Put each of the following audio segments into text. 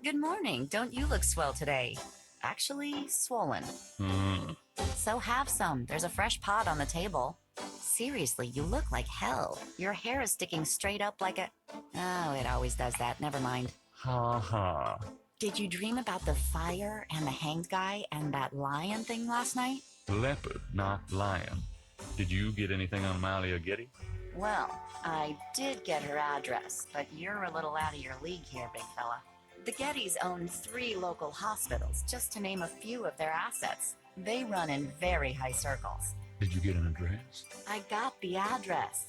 Good morning. Don't you look swell today? Actually, swollen. So have some. There's a fresh pot on the table. Seriously, you look like hell. Your hair is sticking straight up like a... Oh, it always does that. Never mind. Ha ha. Did you dream about the fire and the hanged guy and that lion thing last night? Leopard, not lion. Did you get anything on Malia Getty? Well, I did get her address, but you're a little out of your league here, big fella. The Gettys own 3 local hospitals, just to name a few of their assets. They run in very high circles. Did you get an address? I got the address.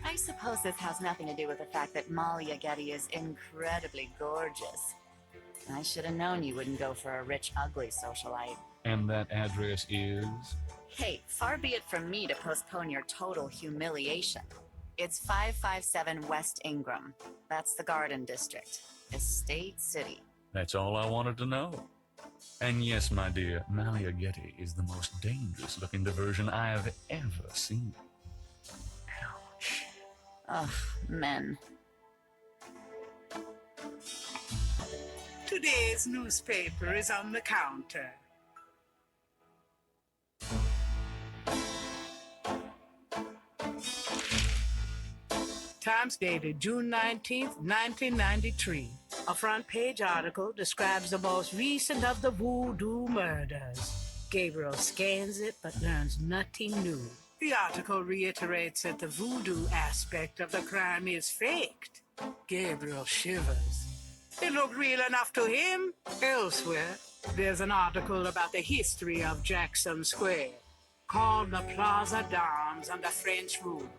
I suppose this has nothing to do with the fact that Malia Getty is incredibly gorgeous. I should have known you wouldn't go for a rich, ugly socialite. And that address is? Hey, far be it from me to postpone your total humiliation. It's 557 West Ingram. That's the Garden District. Estate City. That's all I wanted to know. And yes, my dear, Malia Getty is the most dangerous-looking diversion I have ever seen. Ouch. Ugh, men. Today's newspaper is on the counter. Times dated June 19th, 1993. A front-page article describes the most recent of the voodoo murders. Gabriel scans it but learns nothing new. The article reiterates that the voodoo aspect of the crime is faked. Gabriel shivers. It looked real enough to him. Elsewhere, there's an article about the history of Jackson Square, called the Plaza d'Armes under French rule.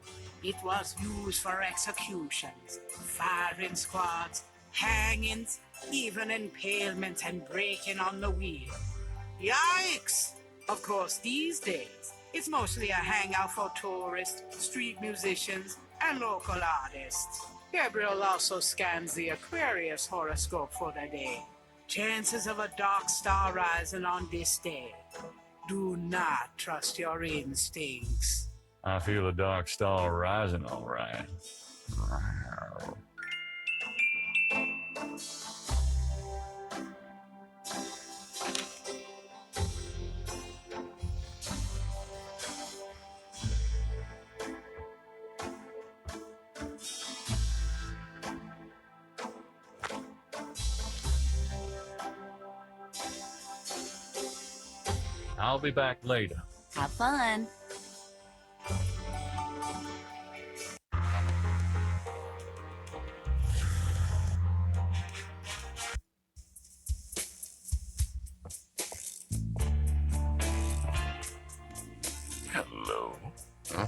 It was used for executions, firing squads, hangings, even impalements and breaking on the wheel. Yikes! Of course, these days, it's mostly a hangout for tourists, street musicians, and local artists. Gabriel also scans the Aquarius horoscope for the day. Chances of a dark star rising on this day. Do not trust your instincts. I feel a dark star rising, all right. I'll be back later. Have fun. Hello. Huh?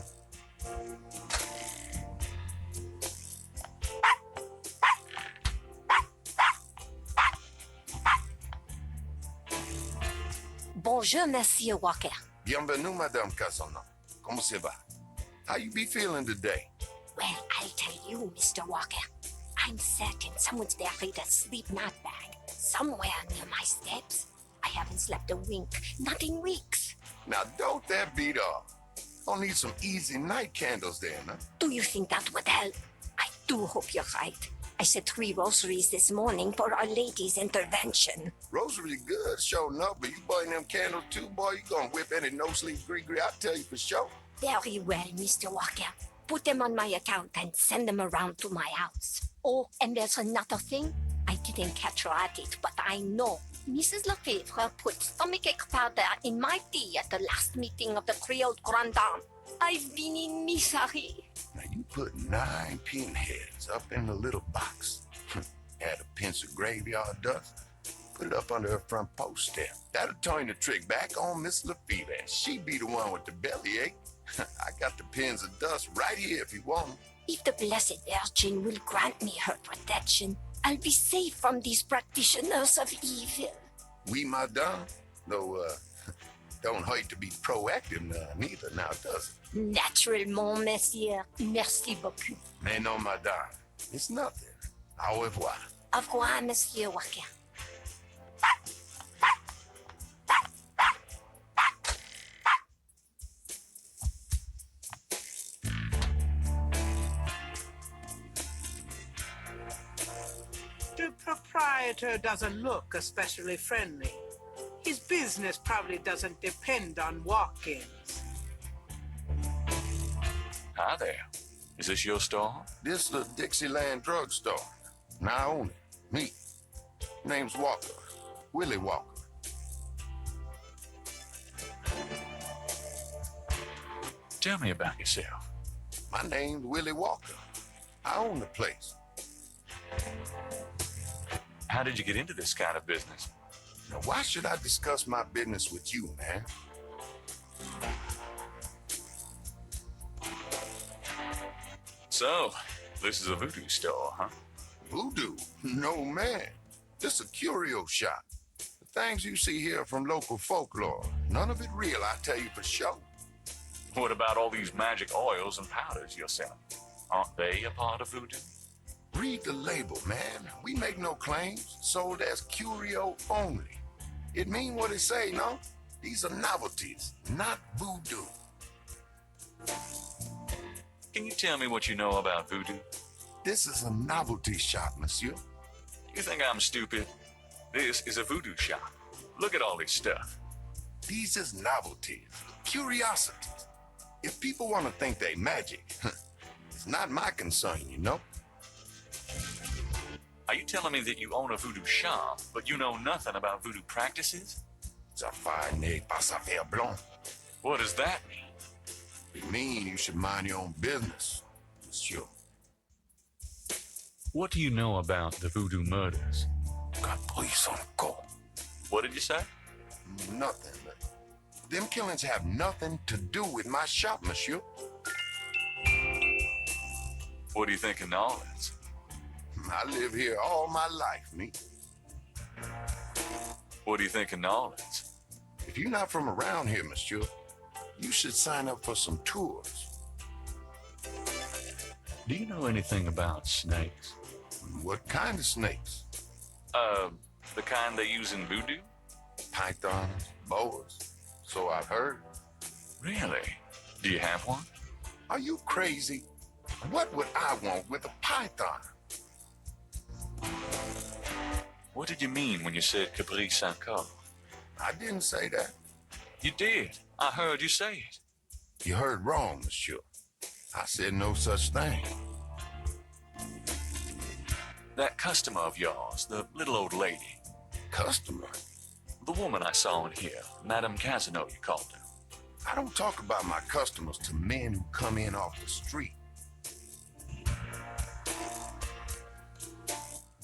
Bonjour, Monsieur Walker. Bienvenue, Madame Casona. Comment ça va? How you be feeling today? Well, I'll tell you, Mr. Walker. I'm certain someone's buried a sleep knot bag somewhere near my steps. I haven't slept a wink, not in weeks. Now, don't that beat off. I'll need some easy night candles there, huh? Do you think that would help? I do hope you're right. I said 3 rosaries this morning for Our Lady's intervention. Rosary good, sure enough, but you burn them candles too, boy, you gonna whip any no-sleep gree-gree, I tell you for sure. Very well, Mr. Walker. Put them on my account and send them around to my house. Oh, and there's another thing. I didn't catch her at it, but I know. Mrs. Lefebvre put stomachache powder in my tea at the last meeting of the Creole Grand Dame. I've been in misery. Now, you put 9 pinheads up in the little box. Add a pinch of graveyard dust. Put it up under her front post step. That'll turn the trick back on Miss Lefebvre, and she be the one with the bellyache. I got the pins of dust right here if you want them. If the Blessed Virgin will grant me her protection, I'll be safe from these practitioners of evil. Oui, madame. Though, don't hurt to be proactive neither now, does it? Naturellement, monsieur. Merci beaucoup. Mais non, madame. It's nothing. Au revoir. Au revoir, Monsieur Walker. To proprietor doesn't look especially friendly. His business probably doesn't depend on walk-ins. Hi there. Is this your store? This the Dixieland drugstore. And I own it. Me. Name's Walker. Willie Walker. Tell me about yourself. My name's Willie Walker. I own the place. How did you get into this kind of business? Now, why should I discuss my business with you, man? So, this is a voodoo store, huh? Voodoo? No, man. This a curio shop. The things you see here are from local folklore. None of it real, I tell you for sure. What about all these magic oils and powders you're selling? Aren't they a part of voodoo? Read the label, man. We make no claims. Sold as curio only. It mean what it say, no? These are novelties, not voodoo. Can you tell me what you know about voodoo? This is a novelty shop, monsieur. You think I'm stupid? This is a voodoo shop. Look at all this stuff. These is novelties, curiosities. If people want to think they magic, it's not my concern, you know? Are you telling me that you own a voodoo shop, but you know nothing about voodoo practices? Ça n'est pas ça faire blanc. What does that mean? It mean you should mind your own business, monsieur. What do you know about the voodoo murders? Caprice encore. What did you say? Nothing. Them killings have nothing to do with my shop, monsieur. What do you think of New Orleans? I live here all my life, me. What do you think of New Orleans? If you're not from around here, monsieur, you should sign up for some tours. Do you know anything about snakes? What kind of snakes? The kind they use in voodoo? Pythons, boas. So I've heard. Really? Do you have one? Are you crazy? What would I want with a python? What did you mean when you said caprice encore? I didn't say that. You did. I heard you say it. You heard wrong, monsieur. I said no such thing. That customer of yours, the little old lady. Customer? The woman I saw in here, Madame Casino, you called her. I don't talk about my customers to men who come in off the street.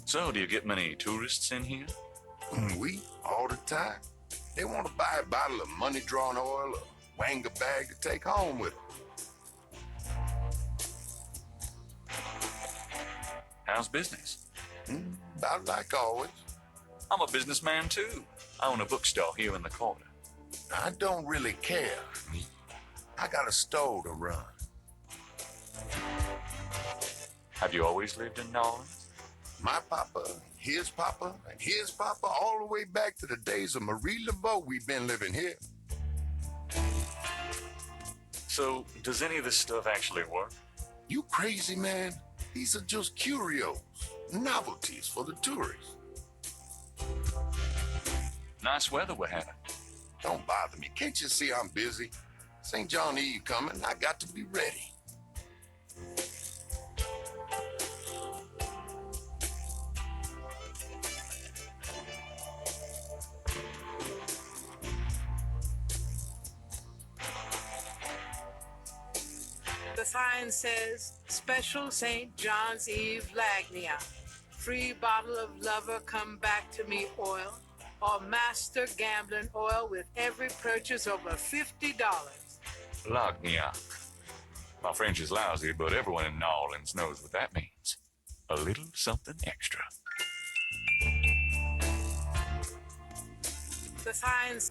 So, do you get many tourists in here? We, all the time. They want to buy a bottle of money-drawn oil or wang a bag to take home with them. How's business? About like always. I'm a businessman, too. I own a bookstore here in the corner. I don't really care. I got a store to run. Have you always lived in New Orleans? My papa, and his papa, all the way back to the days of Marie Laveau, we've been living here. So, does any of this stuff actually work? You crazy, man? These are just curios, novelties for the tourists. Nice weather we're having. Don't bother me. Can't you see I'm busy? St. John Eve coming. I got to be ready. The sign says, Special St. John's Eve Lagnia. Free bottle of lover come back to me oil. Or master gambling oil with every purchase over $50. Lagnia. My French is lousy, but everyone in New Orleans knows what that means. A little something extra. The signs.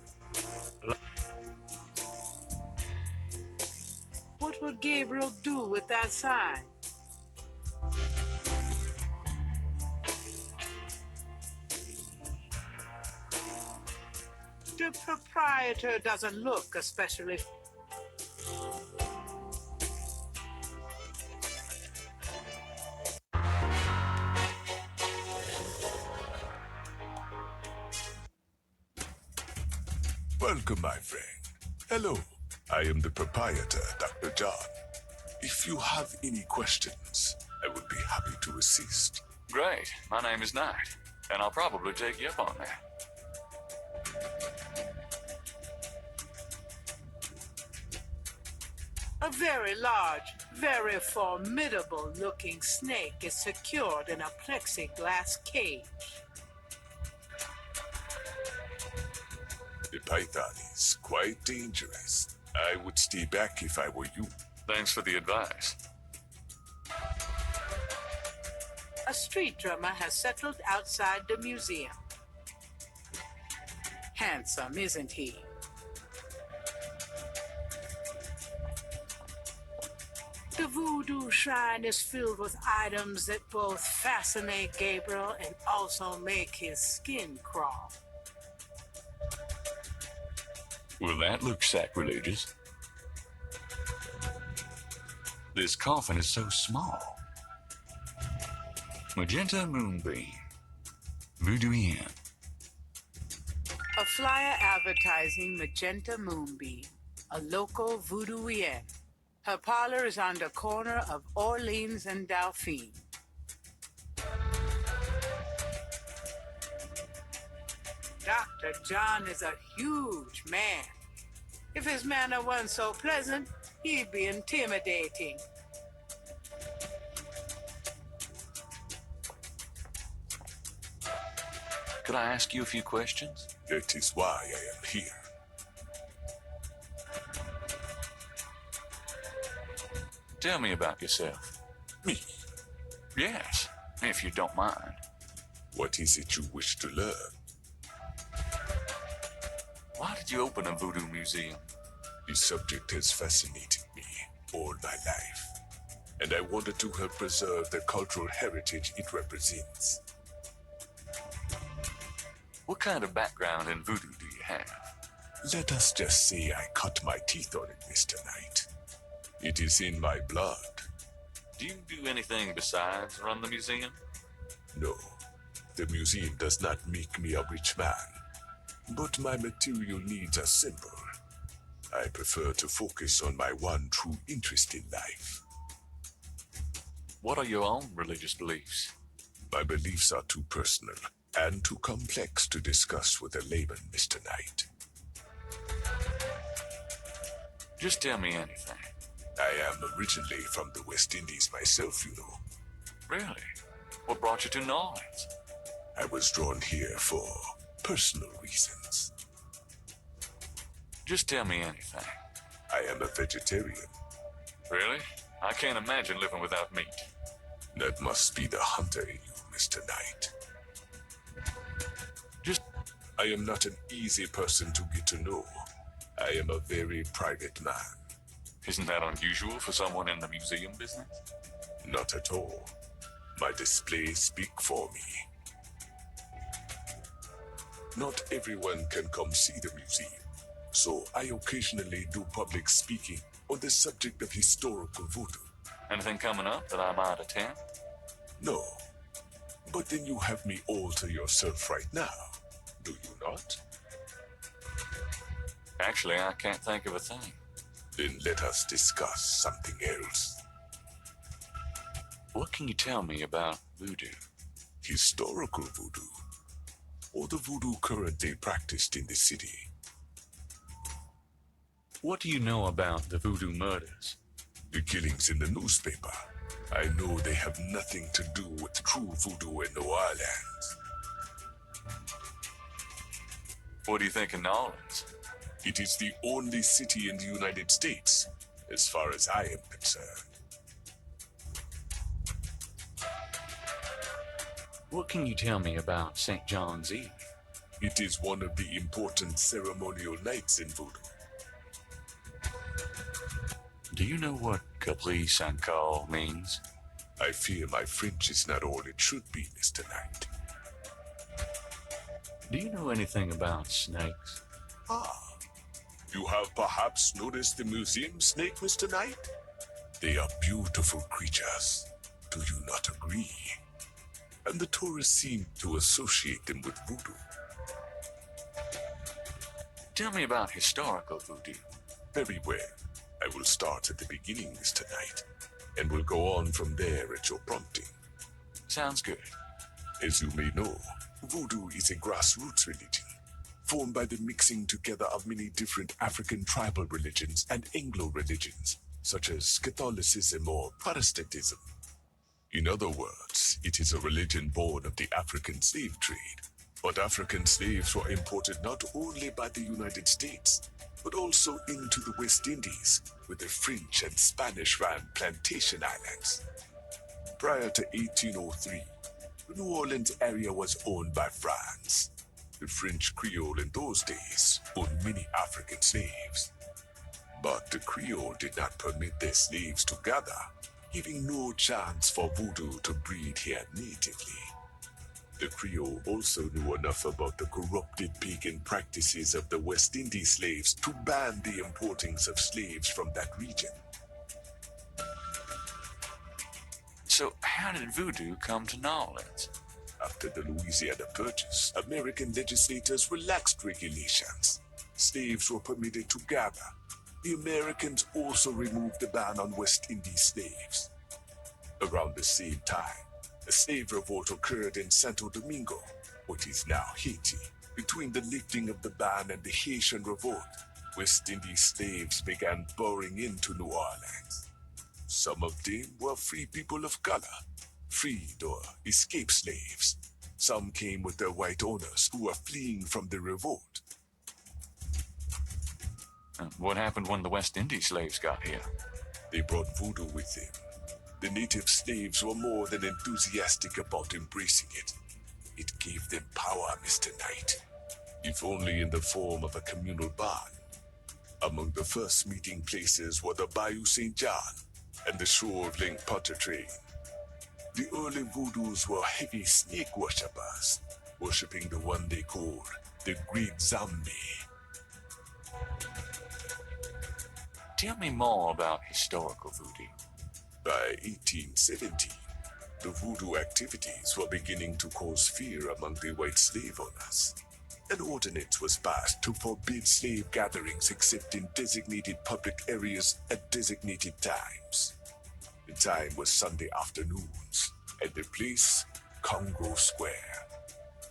What would Gabriel do with that sign? The proprietor doesn't look especially. Welcome, my friend. Hello, I am the proprietor, Dr. John. If you have any questions, I would be happy to assist. Great. My name is Knight, and I'll probably take you up on that. A very large, very formidable looking snake is secured in a plexiglass cage. The python is quite dangerous. I would stay back if I were you. Thanks for the advice. A street drummer has settled outside the museum. Handsome, isn't he? The voodoo shrine is filled with items that both fascinate Gabriel and also make his skin crawl. Well, that looks sacrilegious. This coffin is so small. Magenta moonbeam. Voodoo Inn. A flyer advertising Magenta Moonbeam, a local voodoo inn. Her parlor is on the corner of Orleans and Dauphine. Dr. John is a huge man. If his manner weren't so pleasant, he'd be intimidating. Could I ask you a few questions? That is why I am here. Tell me about yourself. Me? Yes, if you don't mind. What is it you wish to learn? Why did you open a voodoo museum? The subject has fascinated me all my life, and I wanted to help preserve the cultural heritage it represents. What kind of background in voodoo do you have? Let us just say I cut my teeth on it, Mr. Knight. It is in my blood. Do you do anything besides run the museum? No, the museum does not make me a rich man, but my material needs are simple. I prefer to focus on my one true interest in life. What are your own religious beliefs? My beliefs are too personal and too complex to discuss with a layman, Mr. Knight. Just tell me anything. I am originally from the West Indies myself, you know. Really? What brought you to New Orleans? I was drawn here for personal reasons. Just tell me anything. I am a vegetarian. Really? I can't imagine living without meat. That must be the hunter in you, Mr. Knight. I am not an easy person to get to know. I am a very private man. Isn't that unusual for someone in the museum business? Not at all. My displays speak for me. Not everyone can come see the museum, so I occasionally do public speaking on the subject of historical voodoo. Anything coming up that I might attend? No, but then you have me all to yourself right now, do you not? Actually, I can't think of a thing. Then let us discuss something else. What can you tell me about voodoo? Historical voodoo, or the voodoo currently practiced in the city. What do you know about the voodoo murders? The killings in the newspaper. I know they have nothing to do with true voodoo in New Orleans. What do you think of New Orleans? It is the only city in the United States, as far as I am concerned. What can you tell me about St. John's Eve? It is one of the important ceremonial nights in voodoo. Do you know what caprice and call means? I fear my French is not all it should be, Mr. Knight. Do you know anything about snakes? Ah, you have perhaps noticed the museum snake, Mr. Knight? They are beautiful creatures. Do you not agree? And the tourists seem to associate them with voodoo. Tell me about historical voodoo. Very well. I will start at the beginning, Mr. Knight, and will go on from there at your prompting. Sounds good. As you may know, voodoo is a grassroots religion, formed by the mixing together of many different African tribal religions and Anglo religions, such as Catholicism or Protestantism. In other words, it is a religion born of the African slave trade. But African slaves were imported not only by the United States, but also into the West Indies, with the French and Spanish ran plantation islands. Prior to 1803, the New Orleans area was owned by France. The French Creole in those days owned many African slaves. But the Creole did not permit their slaves to gather, giving no chance for voodoo to breed here natively. The Creole also knew enough about the corrupted pagan practices of the West Indies slaves to ban the importings of slaves from that region. So how did voodoo come to New Orleans? After the Louisiana Purchase, American legislators relaxed regulations. Slaves were permitted to gather. The Americans also removed the ban on West Indies slaves. Around the same time, a slave revolt occurred in Santo Domingo, what is now Haiti. Between the lifting of the ban and the Haitian revolt, West Indies slaves began pouring into New Orleans. Some of them were free people of color, freed or escaped slaves. Some came with their white owners who were fleeing from the revolt. What happened when the West Indies slaves got here? They brought voodoo with them. The native slaves were more than enthusiastic about embracing it. It gave them power, Mr. Knight, if only in the form of a communal bond. Among the first meeting places were the Bayou St. John and the shore of Lake Pontchartrain. The early voodoos were heavy snake worshippers, worshipping the one they called the Great Zombie. Tell me more about historical voodoo. By 1817, the voodoo activities were beginning to cause fear among the white slave owners. An ordinance was passed to forbid slave gatherings except in designated public areas at designated times. The time was Sunday afternoons, and the place, Congo Square.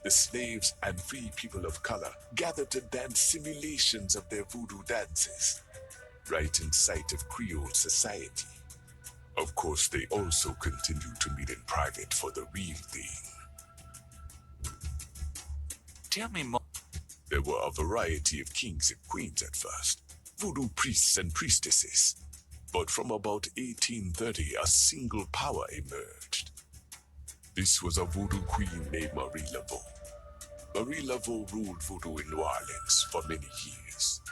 The slaves and free people of color gathered to dance simulations of their voodoo dances, right in sight of Creole society. Of course, they also continued to meet in private for the real thing. Tell me more. There were a variety of kings and queens at first, voodoo priests and priestesses. But from about 1830, a single power emerged. This was a voodoo queen named Marie Laveau. Marie Laveau ruled voodoo in New Orleans for many years.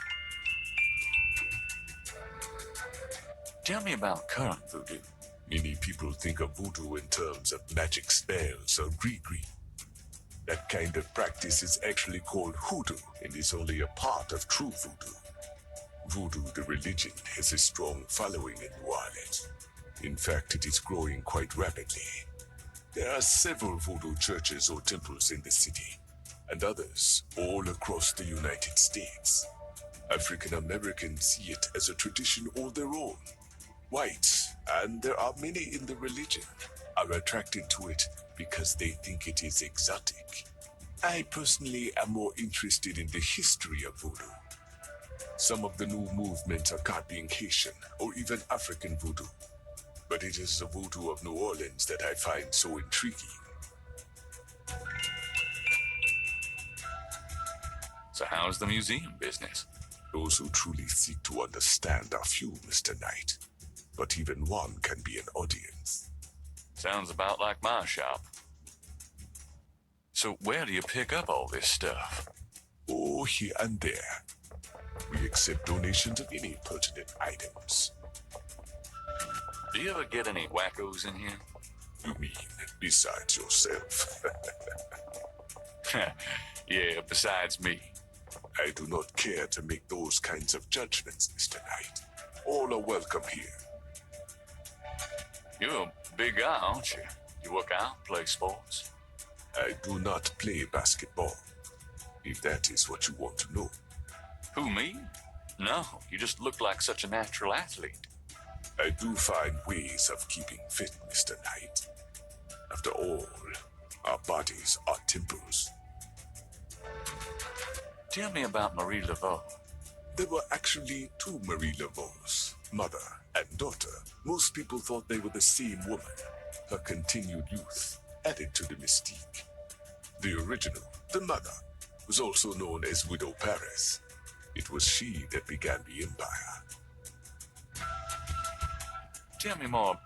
Tell me about current voodoo. Many people think of voodoo in terms of magic spells or gree-gree. That kind of practice is actually called hoodoo and is only a part of true voodoo. Voodoo, the religion, has a strong following in New Orleans. In fact, it is growing quite rapidly. There are several voodoo churches or temples in the city, and others all across the United States. African Americans see it as a tradition all their own. Whites, and there are many in the religion, are attracted to it because they think it is exotic. I personally am more interested in the history of voodoo. Some of the new movements are copying Haitian or even African voodoo, but it is the voodoo of New Orleans that I find so intriguing. So how's the museum business? Those who truly seek to understand are few, Mr. Knight, but even one can be an audience. Sounds about like my shop. So where do you pick up all this stuff? Oh, here and there. We accept donations of any pertinent items. Do you ever get any wackos in here? You mean, besides yourself? Yeah, besides me. I do not care to make those kinds of judgments, Mr. Knight. All are welcome here. You're a big guy, aren't you? You work out, play sports? I do not play basketball, if that is what you want to know. Who, me? No, you just look like such a natural athlete. I do find ways of keeping fit, Mr. Knight. After all, our bodies are temples. Tell me about Marie Laveau. There were actually two Marie Laveaux, mother and daughter. Most people thought they were the same woman. Her continued youth added to the mystique. The original, the mother, was also known as Widow Paris. It was she that began the empire. Tell me more.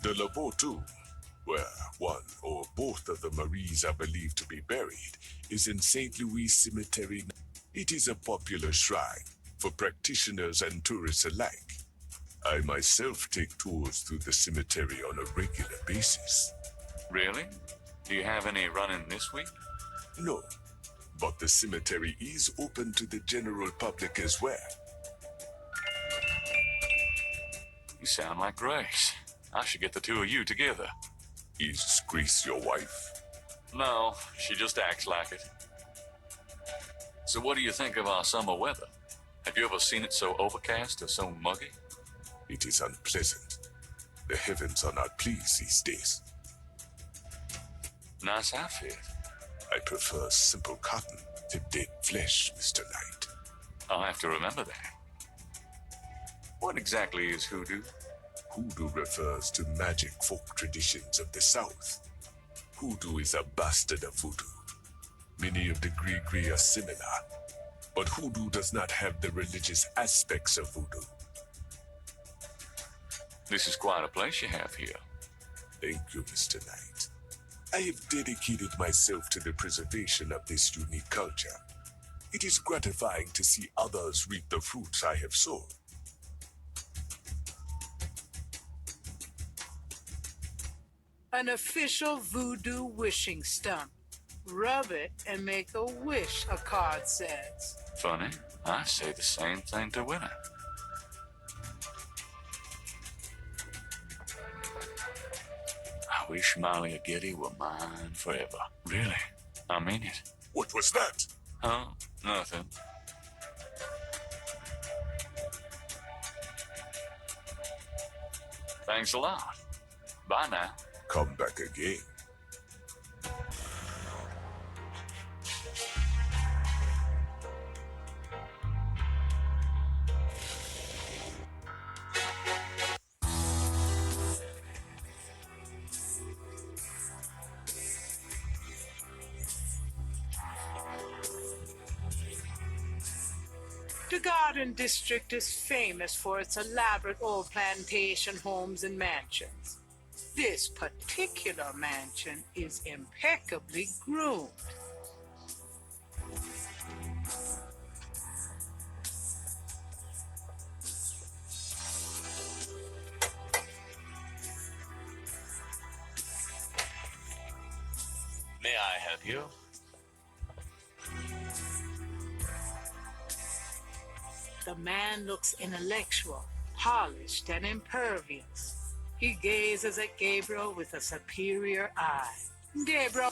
The Laveau tomb, where one or both of the Maries are believed to be buried, is in St. Louis Cemetery. It is a popular shrine for practitioners and tourists alike. I myself take tours through the cemetery on a regular basis. Really? Do you have any running this week? No, but the cemetery is open to the general public as well. You sound like Grace. I should get the two of you together. Is Grace your wife? No, she just acts like it. So what do you think of our summer weather? Have you ever seen it so overcast or so muggy? It is unpleasant. The heavens are not pleased these days. Nice outfit. I prefer simple cotton to dead flesh, Mr. Knight. I'll have to remember that. What exactly is hoodoo? Hoodoo refers to magic folk traditions of the South. Hoodoo is a bastard of voodoo. Many of the Gree are similar, but hoodoo does not have the religious aspects of voodoo. This is quite a place you have here. Thank you, Mr. Knight. I have dedicated myself to the preservation of this unique culture. It is gratifying to see others reap the fruits I have sown. An official voodoo wishing stump. Rub it and make a wish, a card says. Funny, I say the same thing to women. I wish Malia Getty were mine forever. Really, I mean it. What was that? Huh? Nothing. Thanks a lot. Bye now. Come back again. The Garden District is famous for its elaborate old plantation homes and mansions. This particular mansion is impeccably groomed. May I help you? The man looks intellectual, polished, and impervious. He gazes at Gabriel with a superior eye. Gabriel,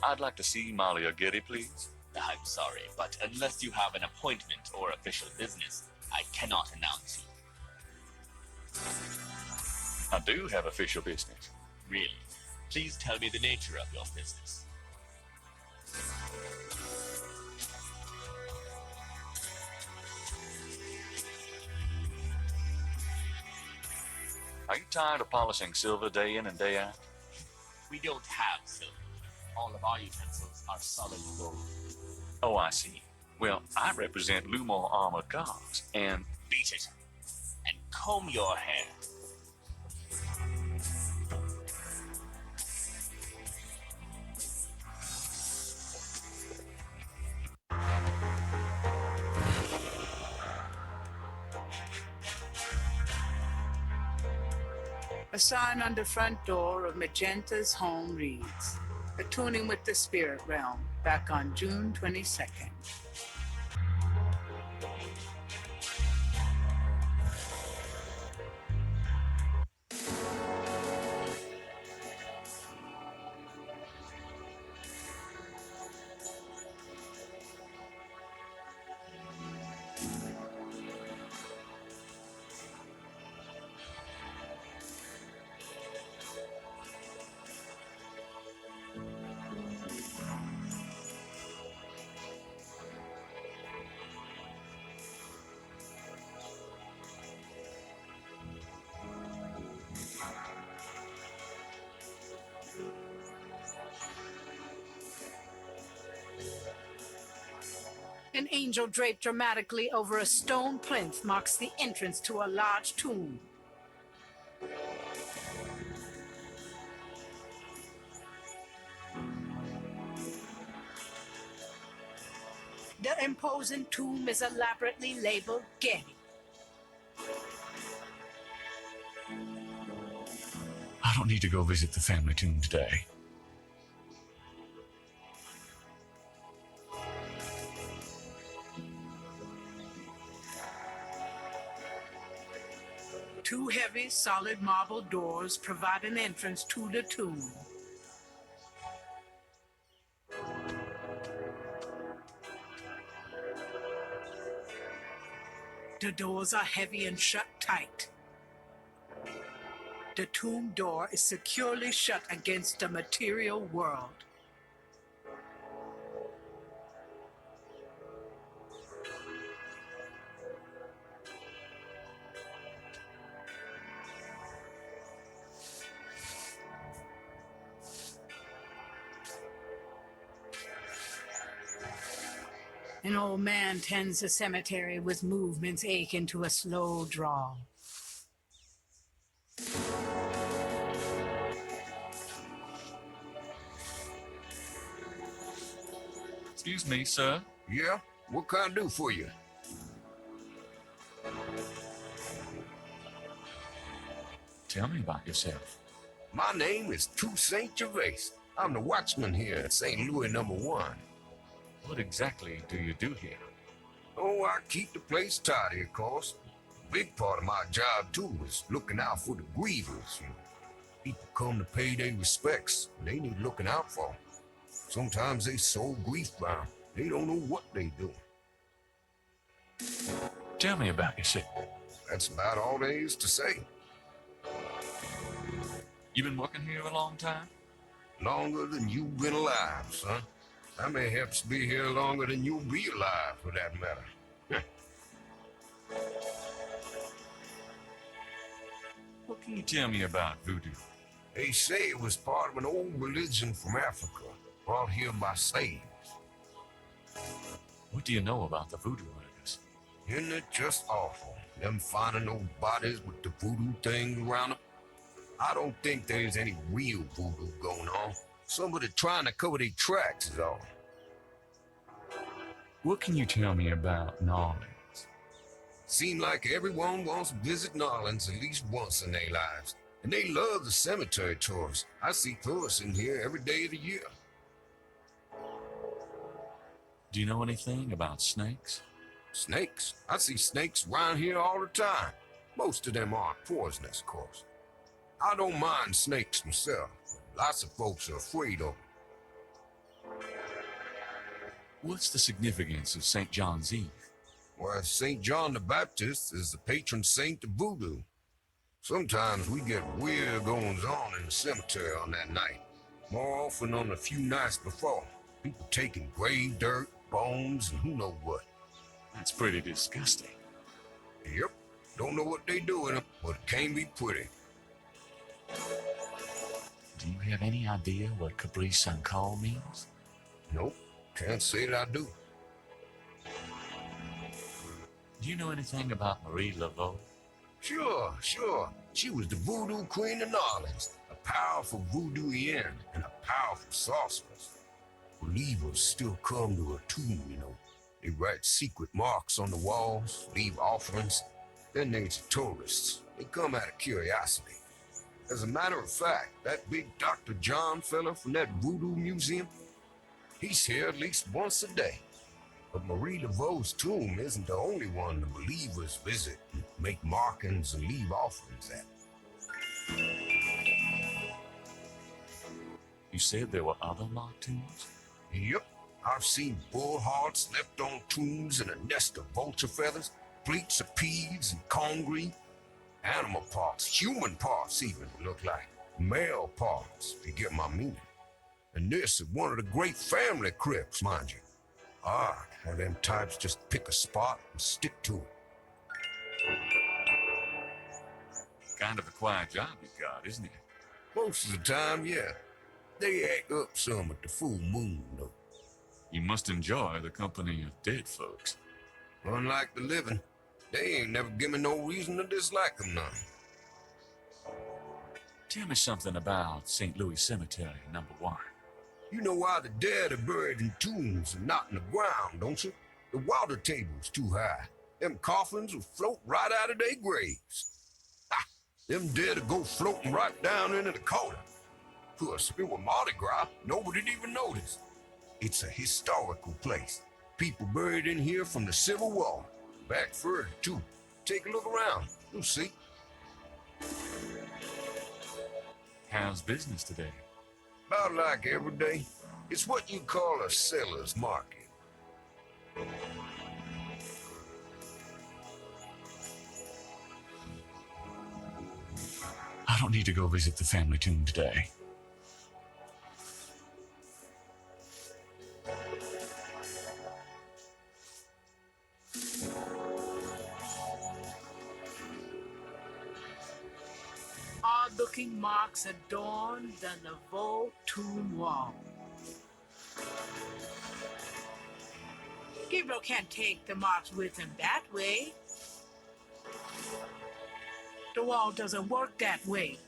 I'd like to see Malia Getty, please. I'm sorry, but unless you have an appointment or official business, I cannot announce you. I do have official business. Really? Please tell me the nature of your business. Are you tired of polishing silver day in and day out? We don't have silver. All of our utensils are solid gold. Oh, I see. Well, I represent Lumor Armored Cars, and Beat it. And comb your hair. a sign on the front door of Magenta's home reads, Attuning with the Spirit Realm, back on June 22nd. An angel draped dramatically over a stone plinth marks the entrance to a large tomb. The imposing tomb is elaborately labeled Getty. I don't need to go visit the family tomb today. Two heavy, solid marble doors provide an entrance to the tomb. The doors are heavy and shut tight. The tomb door is securely shut against the material world. An old man tends the cemetery with movements akin to a slow drawl. Excuse me, sir. Yeah? What can I do for you? Tell me about yourself. My name is Toussaint Gervais. I'm the watchman here at St. Louis number 1. What exactly do you do here? Oh, I keep the place tidy, of course. A big part of my job, too, is looking out for the grievers. People come to pay their respects, and they need looking out for. Sometimes they so grief-bound, they don't know what they do. Tell me about yourself. That's about all there is to say. You been working here a long time? Longer than you've been alive, son. I may have to be here longer than you'll be alive, for that matter. What can you tell me about voodoo? They say it was part of an old religion from Africa, brought here by slaves. What do you know about the voodoo murders? Isn't it just awful, them finding those bodies with the voodoo things around them? I don't think there's any real voodoo going on. Somebody trying to cover their tracks is all. What can you tell me about New Orleans? Seem like everyone wants to visit New Orleans at least once in their lives. And they love the cemetery tours. I see tourists in here every day of the year. Do you know anything about snakes? Snakes? I see snakes around here all the time. Most of them aren't poisonous, of course. I don't mind snakes myself. Lots of folks are afraid of them. What's the significance of St. John's Eve? Well, St. John the Baptist is the patron saint of voodoo. Sometimes we get weird goings-on in the cemetery on that night. More often on the few nights before. People taking grave dirt, bones, and who knows what. That's pretty disgusting. Yep. Don't know what they do in them, but it can't be pretty. Do you have any idea what Capri Sun Call means? Nope. Can't say that I do. Do you know anything about Marie Laveau? Sure. She was the voodoo queen of New Orleans, a powerful voodooian and a powerful sorceress. Believers still come to her tomb, you know. They write secret marks on the walls, leave offerings. Then there's the tourists. They come out of curiosity. As a matter of fact, that big Dr. John fella from that voodoo museum, he's here at least once a day. But Marie Laveau's tomb isn't the only one the believers visit and make markings and leave offerings at. You said there were other locked tombs? Yep, I've seen bull hearts left on tombs and a nest of vulture feathers, plates of peas and congreve, animal parts, human parts even, look like. Male parts, if you get my meaning. And this is one of the great family crypts, mind you. Odd how them types just pick a spot and stick to it. Kind of a quiet job you've got, isn't it? Most of the time, yeah. They act up some at the full moon, though. You must enjoy the company of dead folks. Unlike the living, they ain't never given no reason to dislike them none. Tell me something about St. Louis Cemetery, number 1. You know why the dead are buried in tombs and not in the ground, don't you? The water table's too high. Them coffins will float right out of their graves. Ha! Them dead will go floating right down into the Dakota. Plus, if it were Mardi Gras, nobody'd even notice. It's a historical place. People buried in here from the Civil War. Back further, too. Take a look around. You'll see. How's business today? About like every day. It's what you call a seller's market. I don't need to go visit the family tomb today. Odd-looking marks adorn the Laveau tomb wall. Gabriel can't take the marks with him that way. The wall doesn't work that way.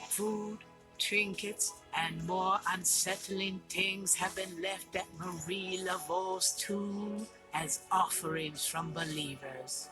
Food, trinkets, and more unsettling things have been left at Marie Laveau's tomb as offerings from believers.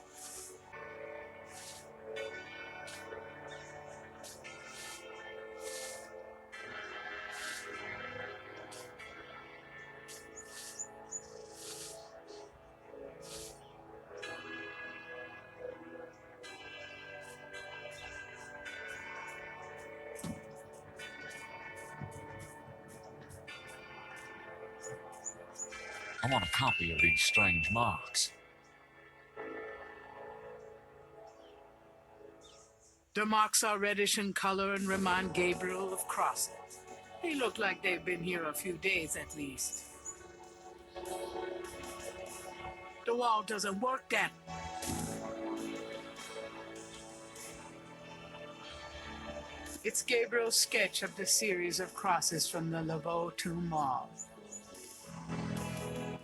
I want a copy of these strange marks. The marks are reddish in color and remind Gabriel of crosses. They look like they've been here a few days at least. The wall doesn't work that. It's Gabriel's sketch of the series of crosses from the Laveau tomb wall.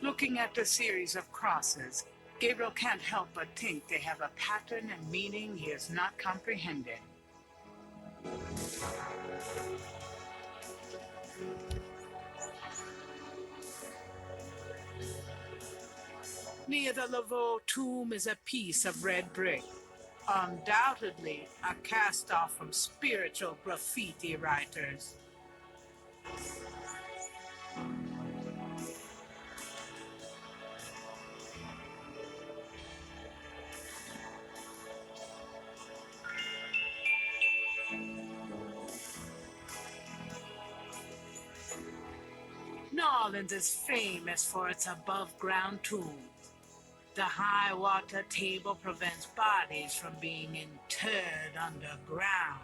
Looking at the series of crosses, Gabriel can't help but think they have a pattern and meaning he is not comprehending. Near the Laveau tomb is a piece of red brick, undoubtedly a cast-off from spiritual graffiti writers. New Orleans is famous for its above-ground tombs. The high water table prevents bodies from being interred underground.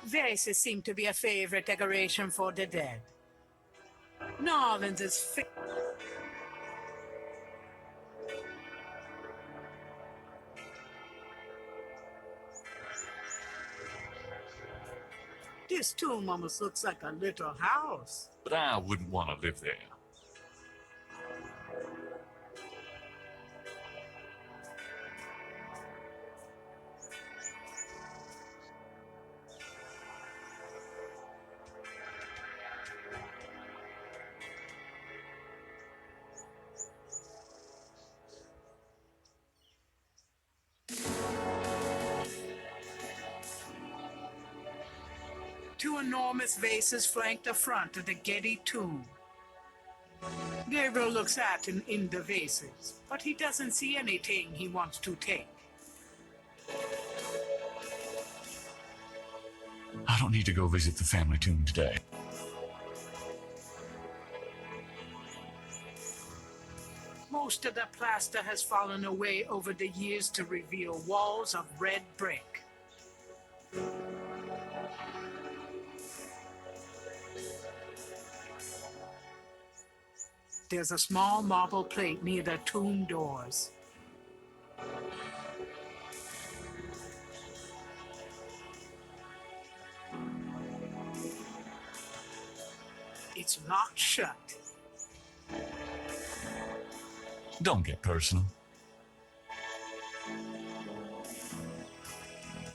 Vases seem to be a favorite decoration for the dead. New Orleans is This tomb almost looks like a little house. But I wouldn't want to live there. Two enormous vases flank the front of the Getty tomb. Gabriel looks at and in the vases, but he doesn't see anything he wants to take. I don't need to go visit the family tomb today. Most of the plaster has fallen away over the years to reveal walls of red brick. There's a small marble plate near the tomb doors. it's locked shut. Don't get personal.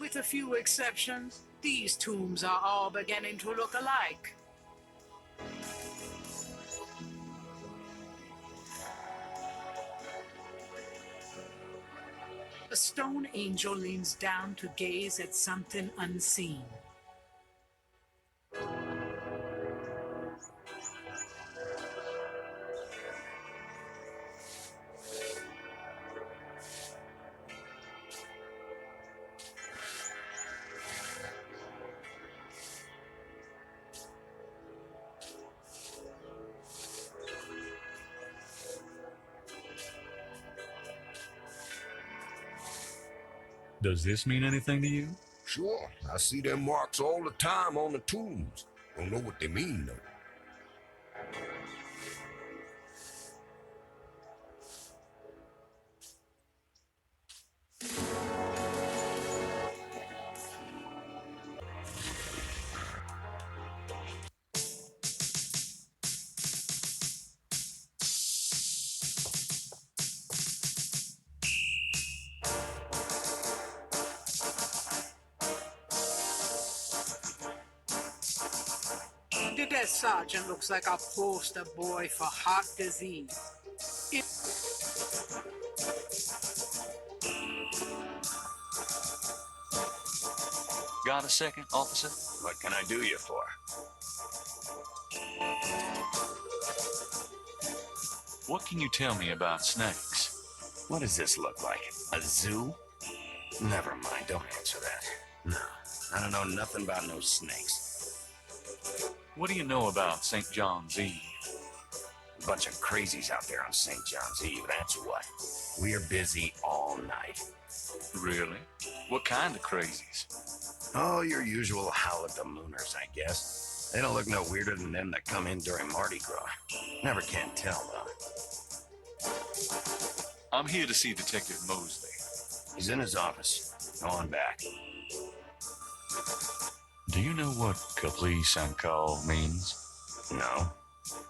With a few exceptions, these tombs are all beginning to look alike. A stone angel leans down to gaze at something unseen. Does this mean anything to you? Sure, I see them marks all the time on the tombs. Don't know what they mean, though. The dead sergeant looks like a poster boy for heart disease. Got a second, officer? What can I do you for? What can you tell me about snakes? What does this look like? A zoo? Never mind, don't answer that. No, I don't know nothing about no snakes. What do you know about St. John's Eve? A bunch of crazies out there on St. John's Eve, that's what. We're busy all night. Really? What kind of crazies? Oh, your usual howl at the mooners, I guess. They don't look no weirder than them that come in during Mardi Gras. Never can tell, though. I'm here to see Detective Mosley. He's in his office. Go on back. Do you know what caprice and call means? No.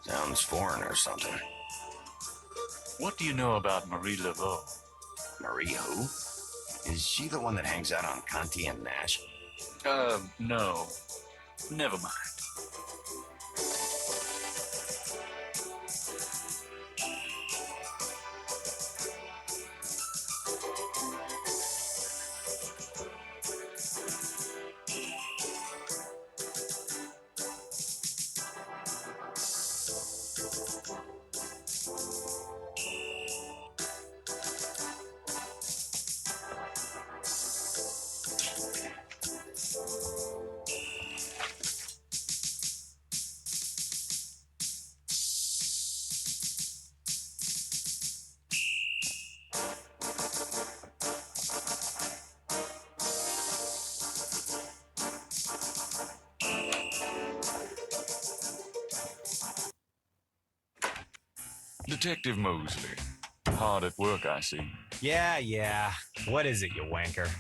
Sounds foreign or something. What do you know about Marie Laveau? Marie who? Is she the one that hangs out on Conti and Nash? No. Never mind. Detective Mosley. Hard at work, I see. Yeah. What is it, you wanker?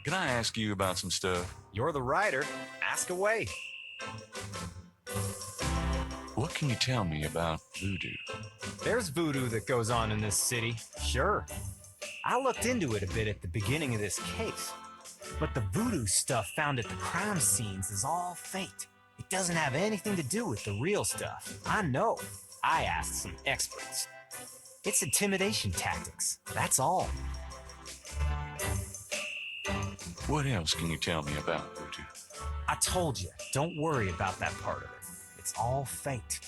Can I ask you about some stuff? You're the writer. Ask away. What can you tell me about voodoo? There's voodoo that goes on in this city, sure. I looked into it a bit at the beginning of this case. But the voodoo stuff found at the crime scenes is all fake. It doesn't have anything to do with the real stuff. I know. I asked some experts. It's intimidation tactics. That's all. What else can you tell me about voodoo? I told you, don't worry about that part of it. It's all faked.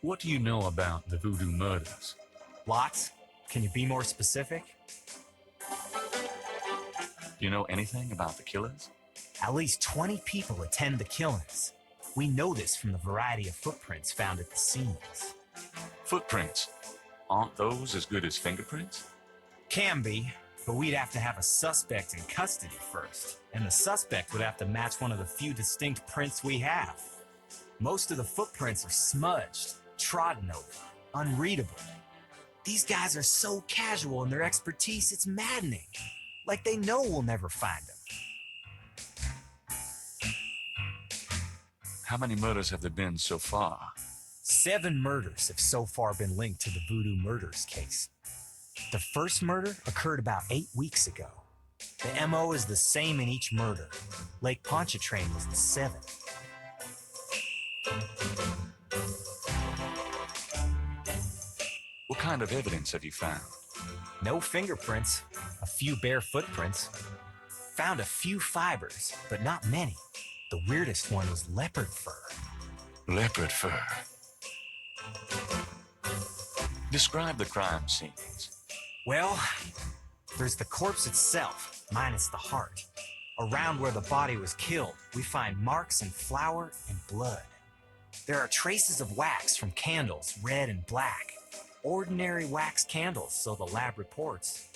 What do you know about the voodoo murders? Lots. Can you be more specific? Do you know anything about the killers? At least 20 people attend the killings. We know this from the variety of footprints found at the scenes. Footprints? Aren't those as good as fingerprints? Can be, but we'd have to have a suspect in custody first, and the suspect would have to match one of the few distinct prints we have. Most of the footprints are smudged, trodden over, unreadable. These guys are so casual in their expertise, it's maddening. Like they know we'll never find them. How many murders have there been so far? 7 murders have so far been linked to the voodoo murders case. The first murder occurred about 8 weeks ago. The MO is the same in each murder. Lake Pontchartrain was the 7th. What kind of evidence have you found? No fingerprints, a few bare footprints. Found a few fibers, but not many. The weirdest one was leopard fur. Leopard fur. Describe the crime scenes. Well, there's the corpse itself, minus the heart. Around where the body was killed, we find marks in flour and blood. There are traces of wax from candles, red and black. Ordinary wax candles, so the lab reports.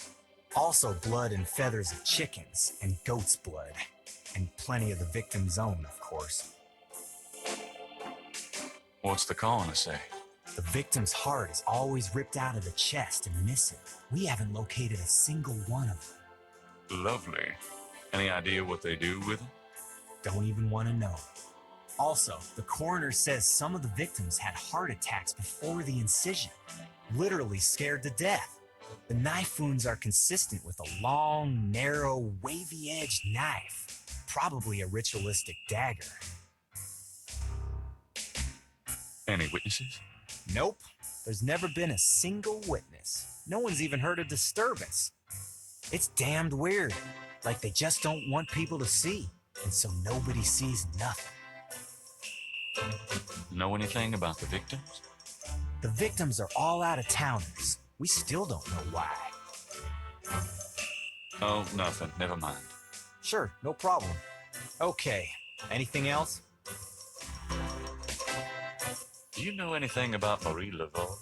Also blood and feathers of chickens and goat's blood. And plenty of the victim's own, of course. What's the coroner say? The victim's heart is always ripped out of the chest and missing. We haven't located a single one of them. Lovely. Any idea what they do with them? Don't even want to know. Also, the coroner says some of the victims had heart attacks before the incision. Literally scared to death. The knife wounds are consistent with a long, narrow, wavy-edged knife. Probably a ritualistic dagger. Any witnesses? Nope. There's never been a single witness. No one's even heard a disturbance. It's damned weird. Like they just don't want people to see. And so nobody sees nothing. Know anything about the victims? The victims are all out-of-towners. We still don't know why. Oh, nothing. Never mind. Sure, no problem. Okay, anything else? Do you know anything about Marie Laveau?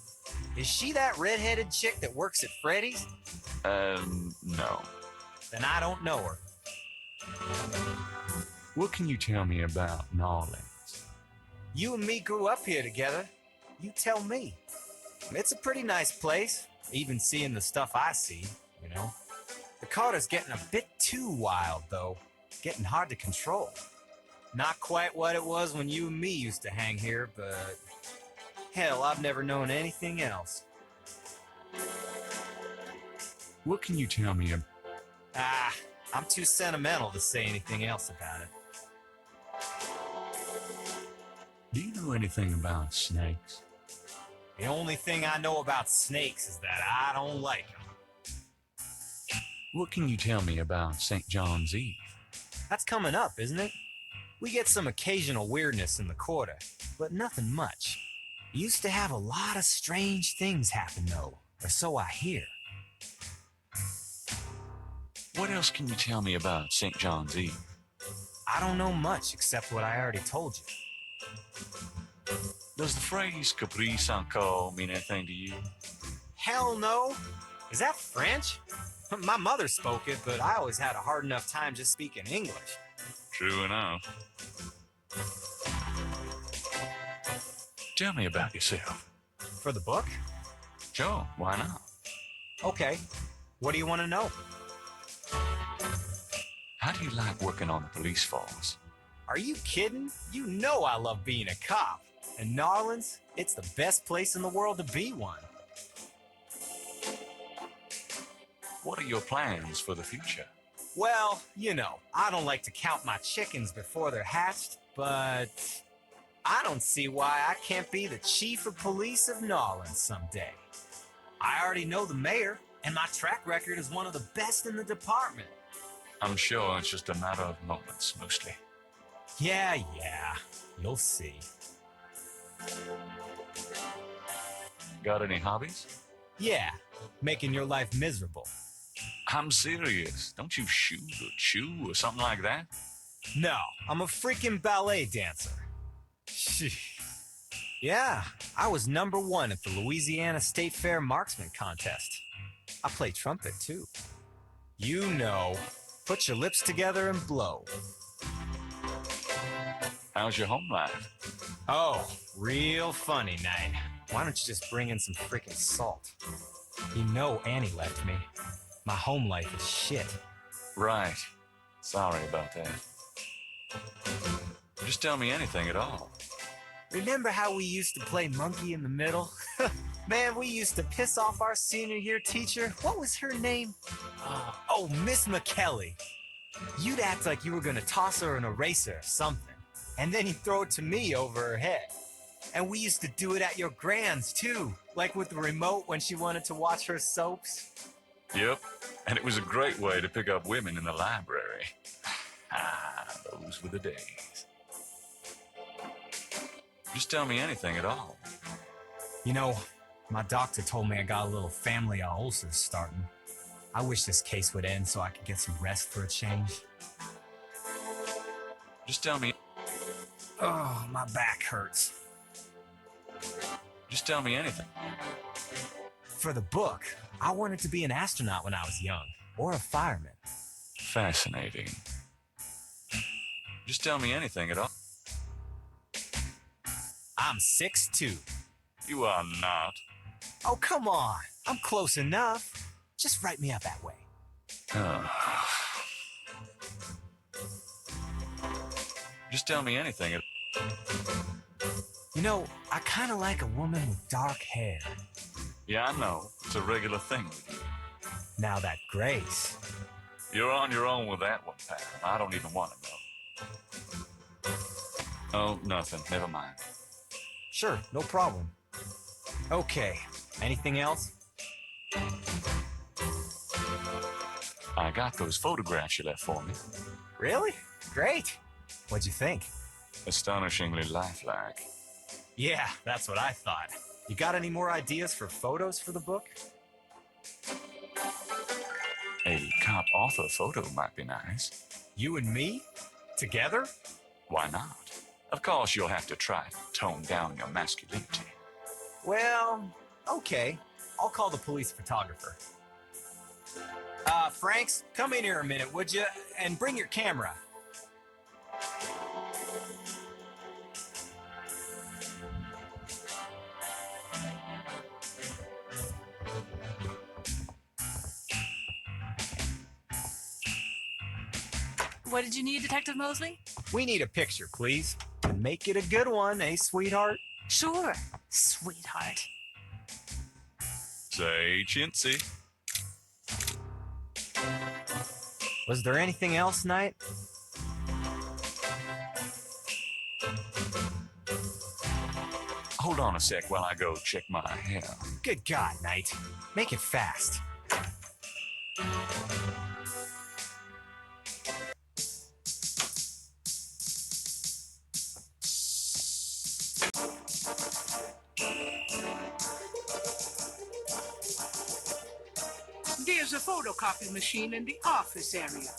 Is she that red-headed chick that works at Freddy's? No. Then I don't know her. What can you tell me about Narlings? You and me grew up here together. You tell me. It's a pretty nice place, even seeing the stuff I see, you know. The Carter's getting a bit too wild, though. Getting hard to control. Not quite what it was when you and me used to hang here, but hell, I've never known anything else. What can you tell me about... I'm too sentimental to say anything else about it. Do you know anything about snakes? The only thing I know about snakes is that I don't like them. What can you tell me about St. John's Eve? That's coming up, isn't it? We get some occasional weirdness in the quarter, but nothing much. Used to have a lot of strange things happen, though, or so I hear. What else can you tell me about St. John's Eve? I don't know much except what I already told you. Does the phrase caprice encore mean anything to you? Hell no. Is that French? My mother spoke it, but I always had a hard enough time just speaking English. True enough. Tell me about yourself. For the book? Sure, why not? Okay. What do you want to know? How do you like working on the police force? Are you kidding? You know I love being a cop. And Narlands, it's the best place in the world to be one. What are your plans for the future? Well, you know, I don't like to count my chickens before they're hatched, but I don't see why I can't be the chief of police of Narlands someday. I already know the mayor, and my track record is one of the best in the department. I'm sure it's just a matter of moments, mostly. Yeah, you'll see. Got any hobbies? Yeah, making your life miserable. I'm serious. Don't you shoot or chew or something like that? No, I'm a freaking ballet dancer. Yeah, I was #1 at the Louisiana State Fair Marksman Contest. I play trumpet, too. You know, put your lips together and blow. How's your home life? Oh, real funny, Knight. Why don't you just bring in some freaking salt? You know Annie left me. My home life is shit. Right. Sorry about that. Just tell me anything at all. Remember how we used to play monkey in the middle? Man, we used to piss off our senior year teacher. What was her name? Oh, Miss McKelly. You'd act like you were gonna toss her an eraser or something, and then you'd throw it to me over her head. And we used to do it at your grand's, too, like with the remote when she wanted to watch her soaps. Yep. And it was a great way to pick up women in the library. Those were the days. Just tell me anything at all. You know, my doctor told me I got a little family of ulcers starting. I wish this case would end so I could get some rest for a change. Just tell me. Oh, my back hurts. Just tell me anything. For the book, I wanted to be an astronaut when I was young, or a fireman. Fascinating. Just tell me anything at all. I'm 6'2". You are not. Oh, come on. I'm close enough. Just write me out that way. Just tell me anything. You know, I kind of like a woman with dark hair. Yeah, I know. It's a regular thing with you. Now that Grace. You're on your own with that one, pal. I don't even want to know. Oh, nothing. Never mind. Sure, no problem. Okay, anything else? I got those photographs you left for me. Really? Great. What'd you think? Astonishingly lifelike. Yeah, that's what I thought. You got any more ideas for photos for the book? A cop author photo might be nice. You and me? Together? Why not? Of course, you'll have to try to tone down your masculinity. Well, okay. I'll call the police photographer. Franks, come in here a minute, would you? And bring your camera. What did you need, Detective Mosley? We need a picture, please. And make it a good one, eh, sweetheart? Sure, sweetheart. Say chintzy. Was there anything else, Knight? Hold on a sec while I go check my hair. Good God, Knight. Make it fast. There's a photocopy machine in the office area.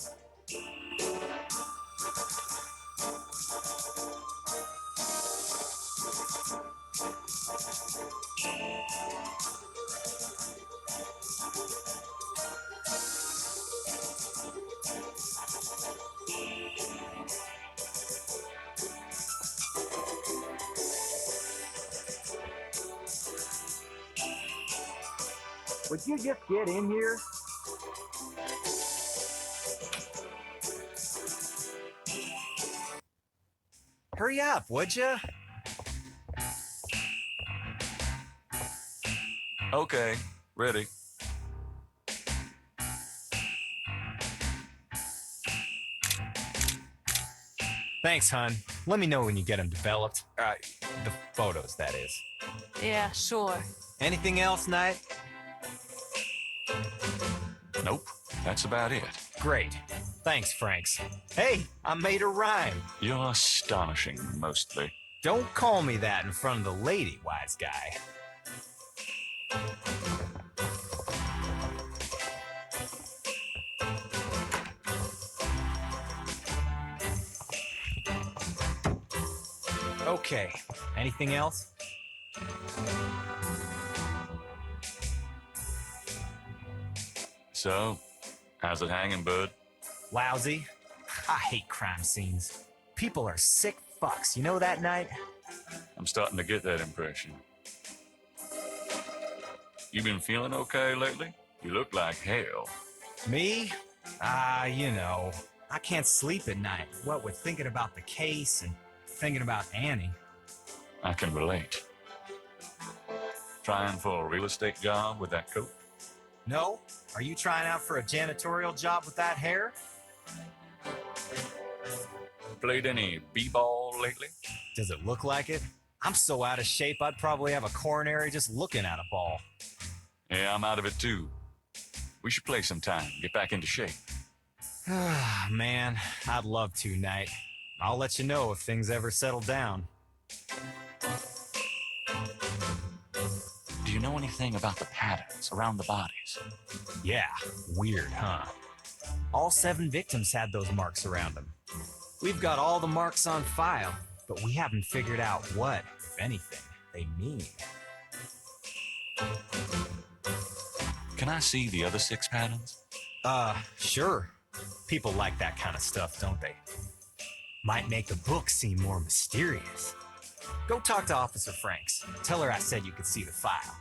Would you just get in here? Hurry up, would you? Okay, ready. Thanks, hon. Let me know when you get them developed. The photos, that is. Yeah, sure. Anything else, Knight? Nope, that's about it. Great. Thanks, Franks. Hey, I made a rhyme. You're astonishing, mostly. Don't call me that in front of the lady, wise guy. Okay, anything else? So, how's it hanging, bud? Lousy. I hate crime scenes. People are sick fucks, you know that, Knight? I'm starting to get that impression. You been feeling okay lately? You look like hell. Me? You know, I can't sleep at night. What with thinking about the case and thinking about Annie. I can relate. Trying for a real estate job with that coat? No? Are you trying out for a janitorial job with that hair? Played any b-ball lately? Does it look like it? I'm so out of shape, I'd probably have a coronary just looking at a ball. Yeah, I'm out of it too. We should play sometime, get back into shape. Man, I'd love to, Knight. I'll let you know if things ever settle down. Do you know anything about the patterns around the bodies? Yeah, weird, huh? All 7 victims had those marks around them. We've got all the marks on file, but we haven't figured out what, if anything, they mean. Can I see the other 6 patterns? Sure. People like that kind of stuff, don't they? Might make the book seem more mysterious. Go talk to Officer Franks. Tell her I said you could see the file.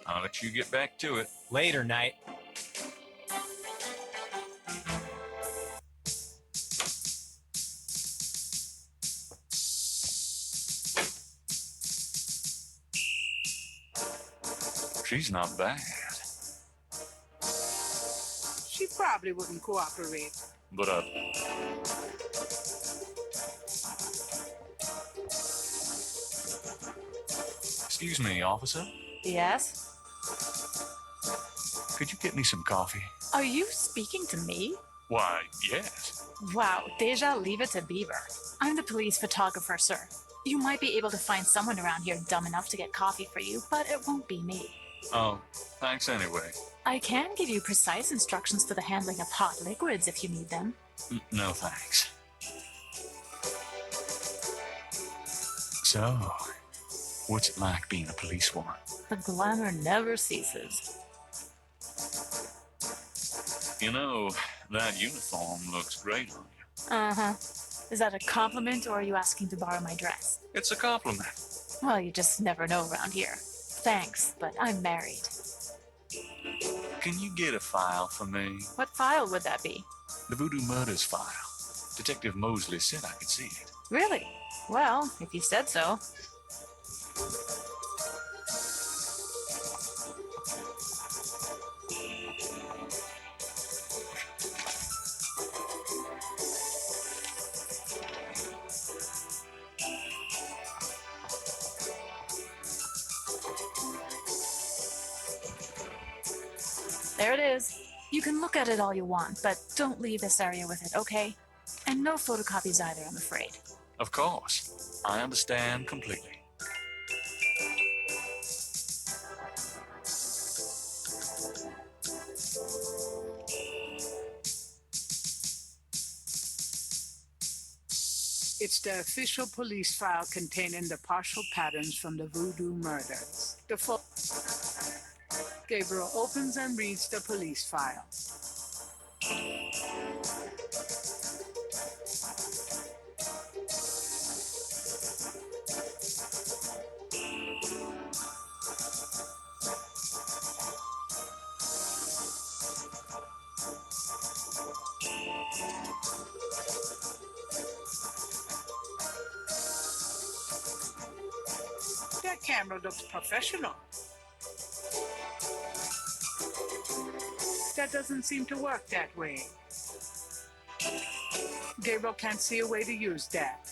I'll let you get back to it. Later, Knight. She's not bad. She probably wouldn't cooperate. But, excuse me, officer. Yes? Could you get me some coffee? Are you speaking to me? Why, yes. Wow, Deja, leave it to Beaver. I'm the police photographer, sir. You might be able to find someone around here dumb enough to get coffee for you, but it won't be me. Oh, thanks anyway. I can give you precise instructions for the handling of hot liquids if you need them. No, thanks. So, what's it like being a policewoman? The glamour never ceases. You know, that uniform looks great on you. Uh-huh. Is that a compliment or are you asking to borrow my dress? It's a compliment. Well, you just never know around here. Thanks, but I'm married. Can you get a file for me? What file would that be? The Voodoo Murders file. Detective Mosley said I could see it. Really? Well, if you said so. There it is. You can look at it all you want, but don't leave this area with it, okay? And no photocopies either, I'm afraid. Of course. I understand completely. It's the official police file containing the partial patterns from the voodoo murders. Gabriel opens and reads the police file. That camera looks professional. That doesn't seem to work that way. Gabriel can't see a way to use that.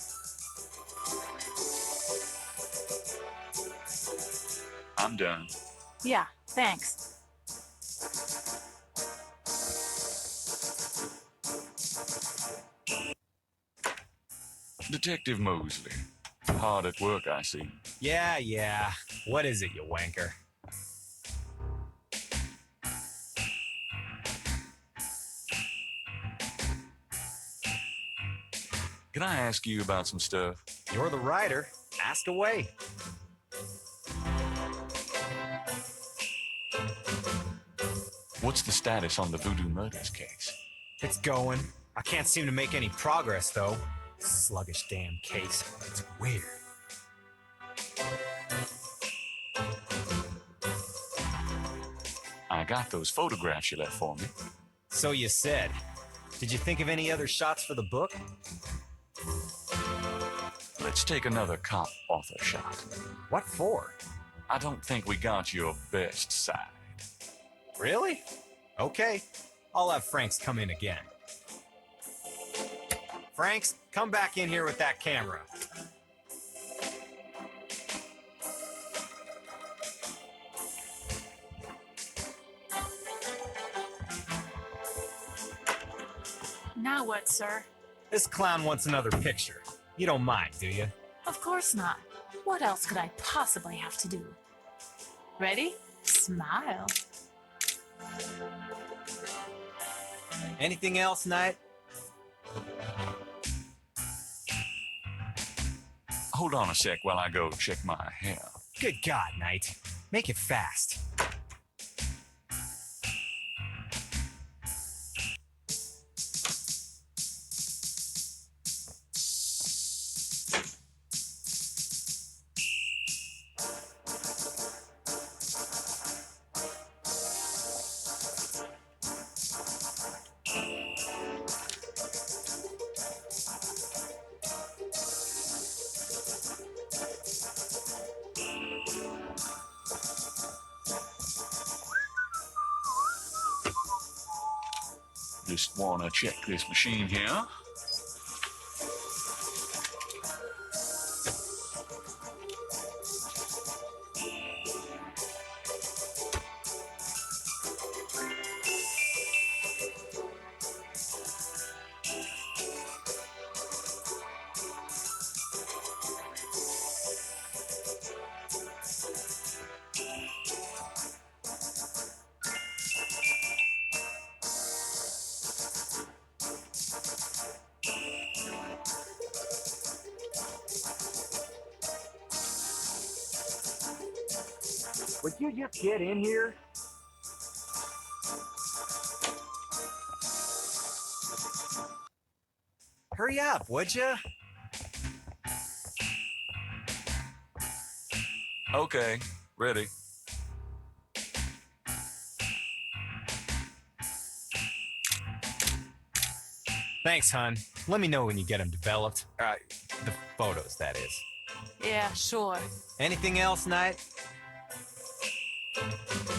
I'm done. Yeah, thanks. Detective Mosley. Hard at work, I see. Yeah. What is it, you wanker? Can I ask you about some stuff? You're the writer. Ask away. What's the status on the voodoo murders case? It's going. I can't seem to make any progress, though. Sluggish damn case. It's weird. I got those photographs you left for me. So you said. Did you think of any other shots for the book? Let's take another cop author shot. What for? I don't think we got your best side. Really? Okay. I'll have Franks come in again. Franks, come back in here with that camera. Now what, sir? This clown wants another picture. You don't mind, do you? Of course not. What else could I possibly have to do? Ready? Smile. Anything else, Knight? Hold on a sec while I go check my hair. Good God, Knight. Make it fast. Just want to check this machine here. Would you just get in here? Hurry up, would you? Okay, ready. Thanks, hon. Let me know when you get them developed. The photos, that is. Yeah, sure. Anything else, Knight?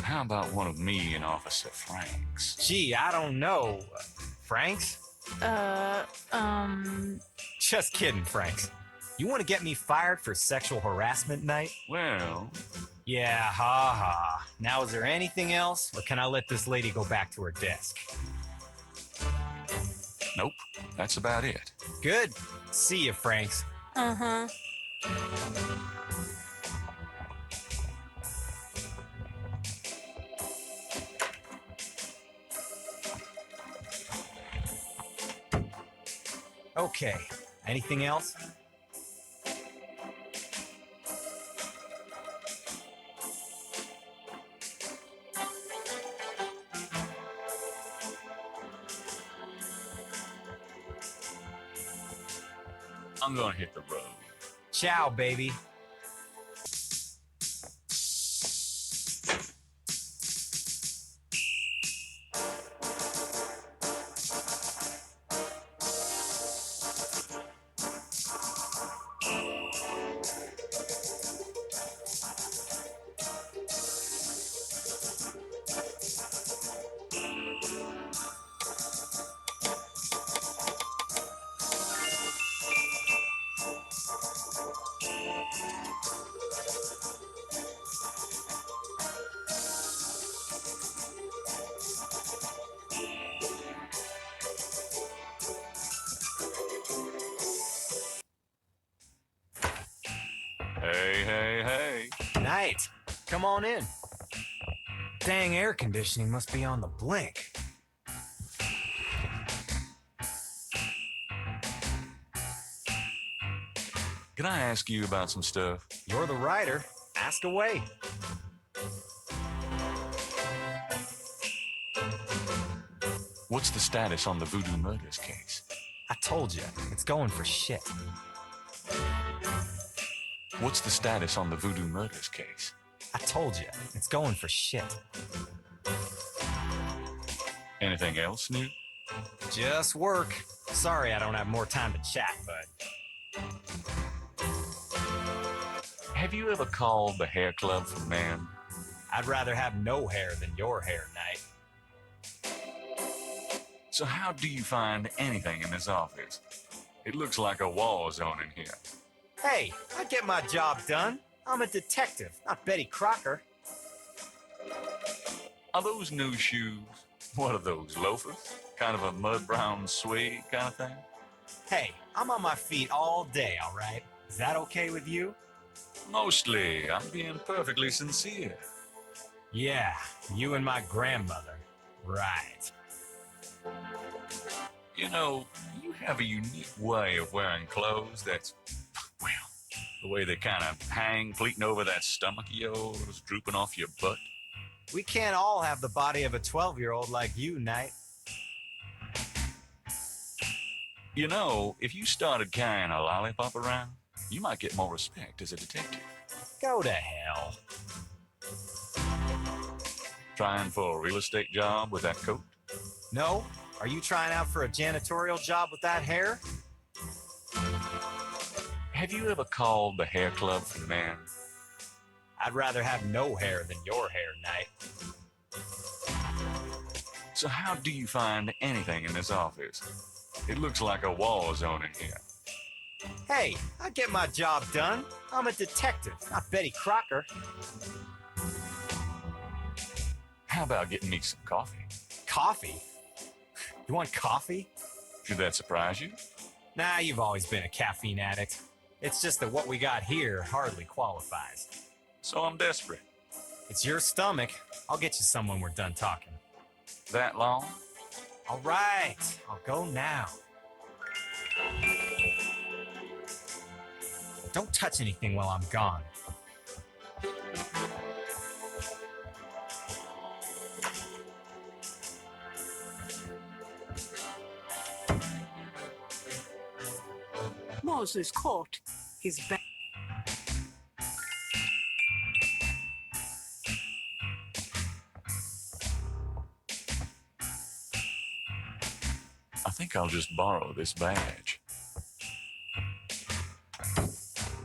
How about one of me and Officer Franks? Gee, I don't know. Franks? Just kidding, Franks. You want to get me fired for sexual harassment, Knight? Well... Yeah, ha ha. Now, is there anything else, or can I let this lady go back to her desk? Nope, that's about it. Good. See you, Franks. Uh-huh. Okay. Anything else? I'm gonna hit the road. Ciao, baby. Hey. Knight, come on in. Dang, air conditioning must be on the blink. Can I ask you about some stuff? You're the writer. Ask away. What's the status on the voodoo murders case? I told you, it's going for shit. What's the status on the voodoo murders case? I told you, it's going for shit. Anything else new? Just work. Sorry I don't have more time to chat, but... Have you ever called the hair club for men? I'd rather have no hair than your hair, Knight. So how do you find anything in this office? It looks like a war zone in here. Hey, I get my job done. I'm a detective, not Betty Crocker. Are those new shoes? What are those, loafers? Kind of a mud brown suede kind of thing? Hey, I'm on my feet all day, all right? Is that okay with you? Mostly. I'm being perfectly sincere. Yeah, you and my grandmother. Right. You know, you have a unique way of wearing clothes that's, well, the way they kind of hang, pleating over that stomach of yours, drooping off your butt. We can't all have the body of a 12-year-old like you, Knight. You know, if you started carrying a lollipop around, you might get more respect as a detective. Go to hell. Trying for a real estate job with that coat? No? Are you trying out for a janitorial job with that hair? Have you ever called the hair club for men? I'd rather have no hair than your hair, Knight. So how do you find anything in this office? It looks like a war zone in here. Hey, I get my job done. I'm a detective, not Betty Crocker. How about getting me some coffee? Coffee? You want coffee? Should that surprise you? Nah, you've always been a caffeine addict. It's just that what we got here hardly qualifies. So I'm desperate. It's your stomach. I'll get you some when we're done talking. That long? All right, I'll go now. Don't touch anything while I'm gone. Moses caught his back. I think I'll just borrow this badge.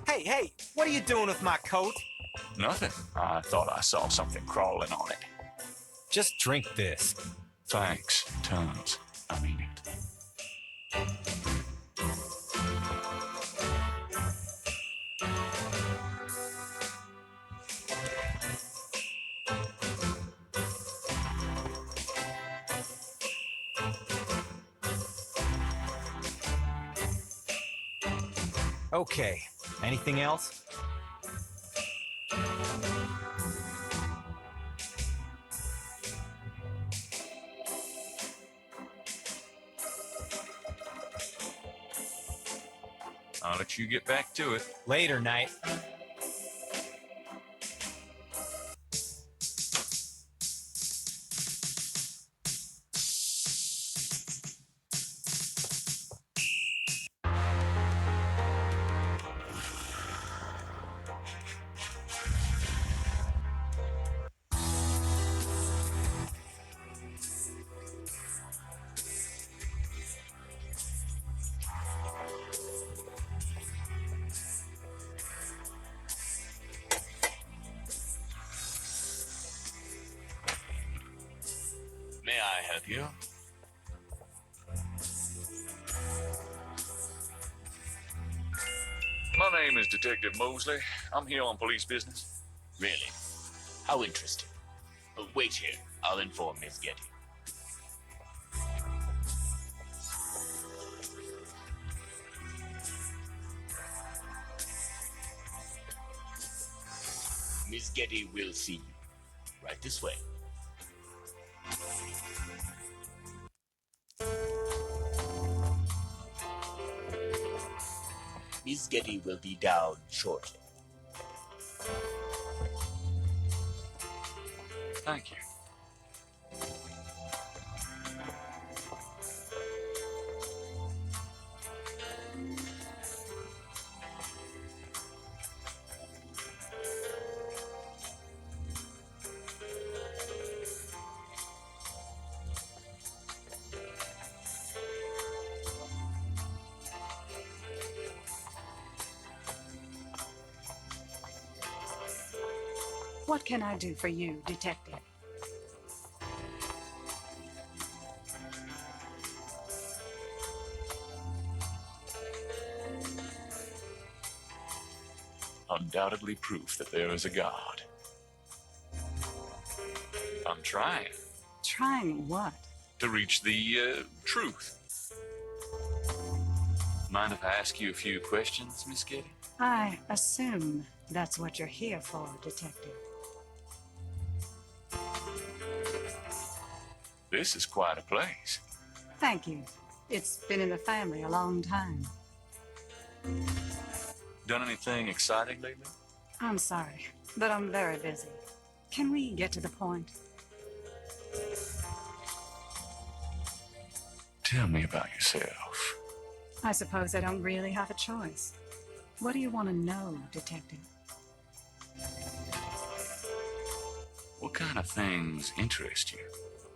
Hey, what are you doing with my coat? Nothing. I thought I saw something crawling on it. Just drink this. Thanks, tons. I mean it. Okay, anything else? I'll let you get back to it. Later, Knight. May I help you? My name is Detective Mosley. I'm here on police business. Really? How interesting. Wait here. I'll inform Miss Getty. Miss Getty will see you. Right this way. Miss Getty will be down shortly. Thank you. What can I do for you, Detective? Undoubtedly proof that there is a God. I'm trying Trying what? to reach the truth. Mind if I ask you a few questions, Miss Getty? I assume that's what you're here for, Detective. This is quite a place. Thank you. It's been in the family a long time. Done anything exciting lately? I'm sorry, but I'm very busy. Can we get to the point? Tell me about yourself. I suppose I don't really have a choice. What do you want to know, Detective? What kind of things interest you?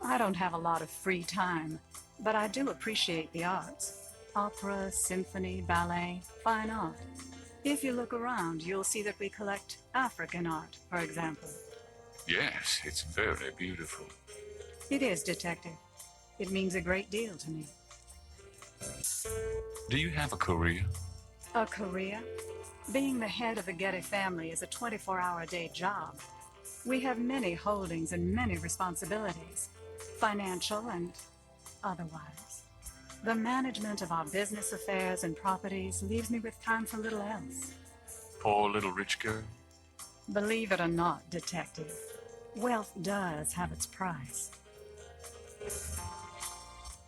I don't have a lot of free time, but I do appreciate the arts. Opera, symphony, ballet, fine art. If you look around, you'll see that we collect African art, for example. Yes, it's very beautiful. It is, Detective. It means a great deal to me. Do you have a career? A career? Being the head of the Getty family is a 24-hour-a-day job. We have many holdings and many responsibilities, financial and otherwise. The management of our business affairs and properties leaves me with time for little else. Poor little rich girl? Believe it or not, Detective, wealth does have its price.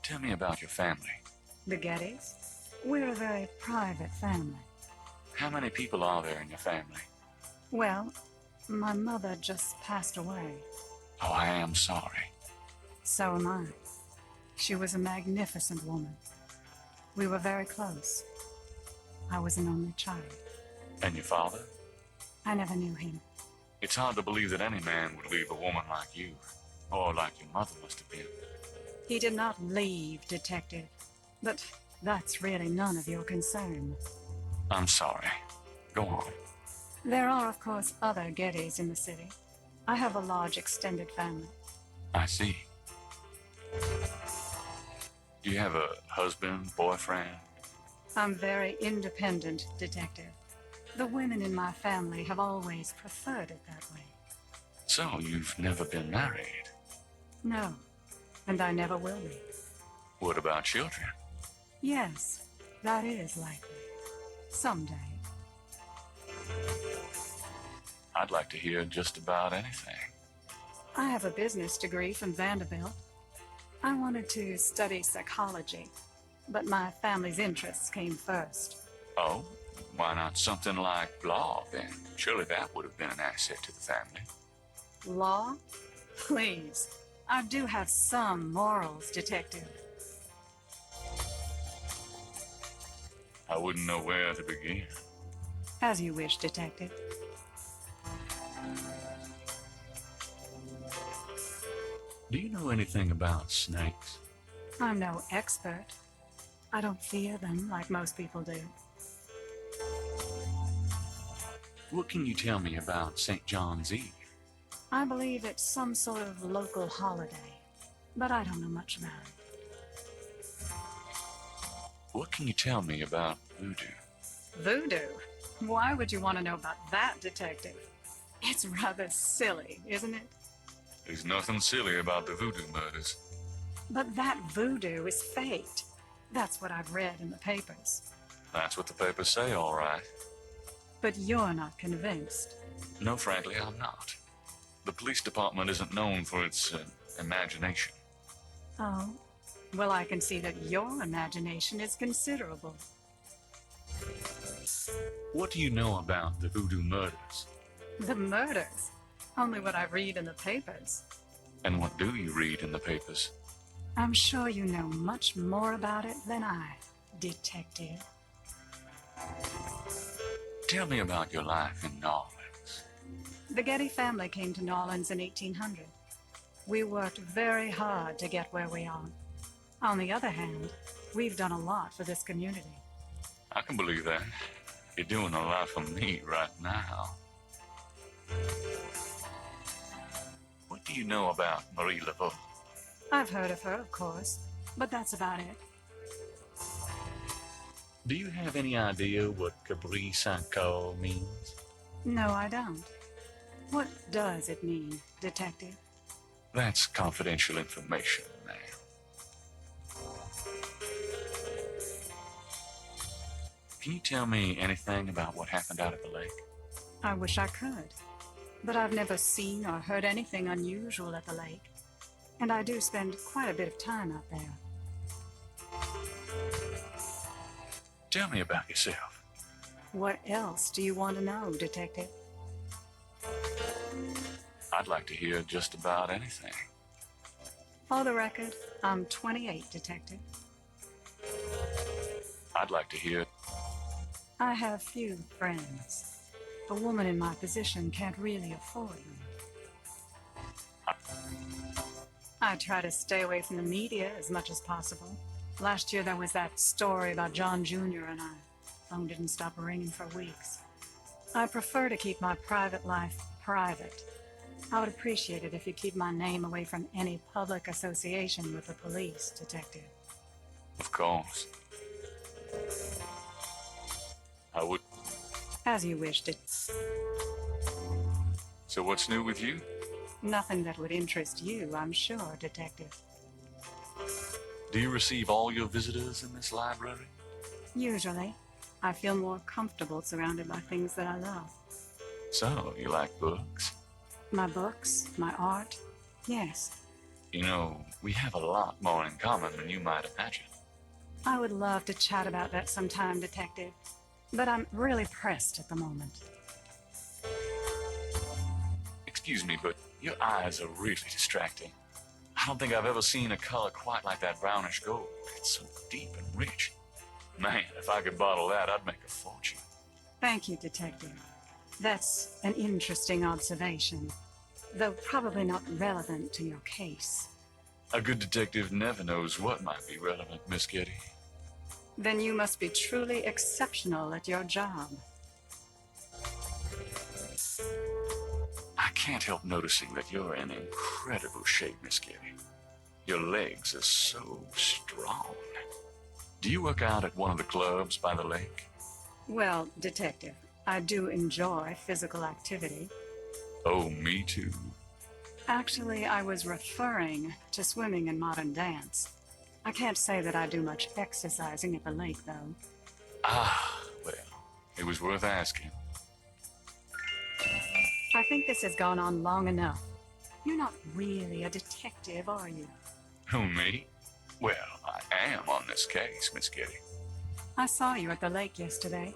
Tell me about your family. The Gettys? We're a very private family. How many people are there in your family? Well, my mother just passed away. Oh, I am sorry. So am I. She was a magnificent woman. We were very close. I was an only child. And your father? I never knew him. It's hard to believe that any man would leave a woman like you, or like your mother must have been. He did not leave, Detective. But that's really none of your concern. I'm sorry. Go on. There are, of course, other Gettys in the city. I have a large extended family. I see. Do you have a husband, boyfriend? I'm very independent, Detective. The women in my family have always preferred it that way. So, you've never been married? No, and I never will be. What about children? Yes, that is likely. Someday. I'd like to hear just about anything. I have a business degree from Vanderbilt. I wanted to study psychology, but my family's interests came first. Oh? Why not something like law, then? Surely that would have been an asset to the family. Law? Please. I do have some morals, Detective. I wouldn't know where to begin. As you wish, Detective. Do you know anything about snakes? I'm no expert. I don't fear them like most people do. What can you tell me about St. John's Eve? I believe it's some sort of local holiday, but I don't know much about it. What can you tell me about voodoo? Voodoo? Why would you want to know about that, Detective? It's rather silly, isn't it? There's nothing silly about the voodoo murders. But that voodoo is fate. That's what I've read in the papers. That's what the papers say, all right. But you're not convinced. No, frankly, I'm not. The police department isn't known for its imagination. Oh? Well, I can see that your imagination is considerable. What do you know about the voodoo murders? The murders? Only what I read in the papers. And what do you read in the papers? I'm sure you know much more about it than I, Detective. Tell me about your life in New Orleans. The Getty family came to New Orleans in 1800. We worked very hard to get where we are. On the other hand, we've done a lot for this community. I can believe that. You're doing a lot for me right now. do you know about Marie Laveau? I've heard of her, of course, but that's about it. Do you have any idea what Caprice Saint-Caux means? No, I don't. What does it mean, Detective? That's confidential information, ma'am. Can you tell me anything about what happened out at the lake? I wish I could, but I've never seen or heard anything unusual at the lake, and I do spend quite a bit of time out there. Tell me about yourself. What else do you want to know, Detective? I'd like to hear just about anything. For the record, I'm 28, Detective. I'd like to hear. I have few friends. A woman in my position can't really afford them. I try to stay away from the media as much as possible. Last year there was that story about John Jr. and I. Phone didn't stop ringing for weeks. I prefer to keep my private life private. I would appreciate it if you keep my name away from any public association with the police, Detective. Of course. I would. As you wished it. So what's new with you? Nothing that would interest you, I'm sure, Detective. Do you receive all your visitors in this library? Usually. I feel more comfortable surrounded by things that I love. So, you like books? My books, my art, yes. You know, we have a lot more in common than you might imagine. I would love to chat about that sometime, Detective, but I'm really pressed at the moment. Excuse me, but your eyes are really distracting. I don't think I've ever seen a color quite like that brownish gold. It's so deep and rich. Man, if I could bottle that, I'd make a fortune. Thank you, Detective. That's an interesting observation, though probably not relevant to your case. A good detective never knows what might be relevant, Miss Getty. Then you must be truly exceptional at your job. I can't help noticing that you're in incredible shape, Miss Getty. Your legs are so strong. Do you work out at one of the clubs by the lake? Well, Detective, I do enjoy physical activity. Oh, me too. Actually, I was referring to swimming and modern dance. I can't say that I do much exercising at the lake, though. Ah, well, it was worth asking. I think this has gone on long enough. You're not really a detective, are you? Who, me? Well, I am on this case, Miss Getty. I saw you at the lake yesterday.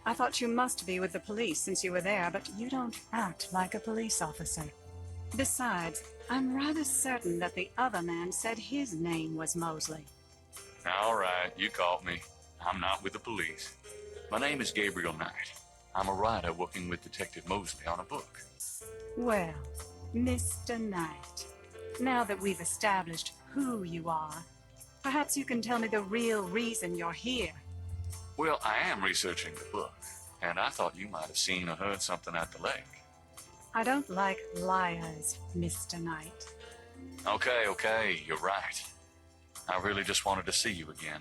I thought you must be with the police since you were there, but you don't act like a police officer. Besides, I'm rather certain that the other man said his name was Mosley. All right, you caught me. I'm not with the police. My name is Gabriel Knight. I'm a writer working with Detective Mosley on a book. Well, Mr. Knight, now that we've established who you are, perhaps you can tell me the real reason you're here. Well, I am researching the book, and I thought you might have seen or heard something at the lake. I don't like liars, Mr. Knight. Okay, you're right. I really just wanted to see you again.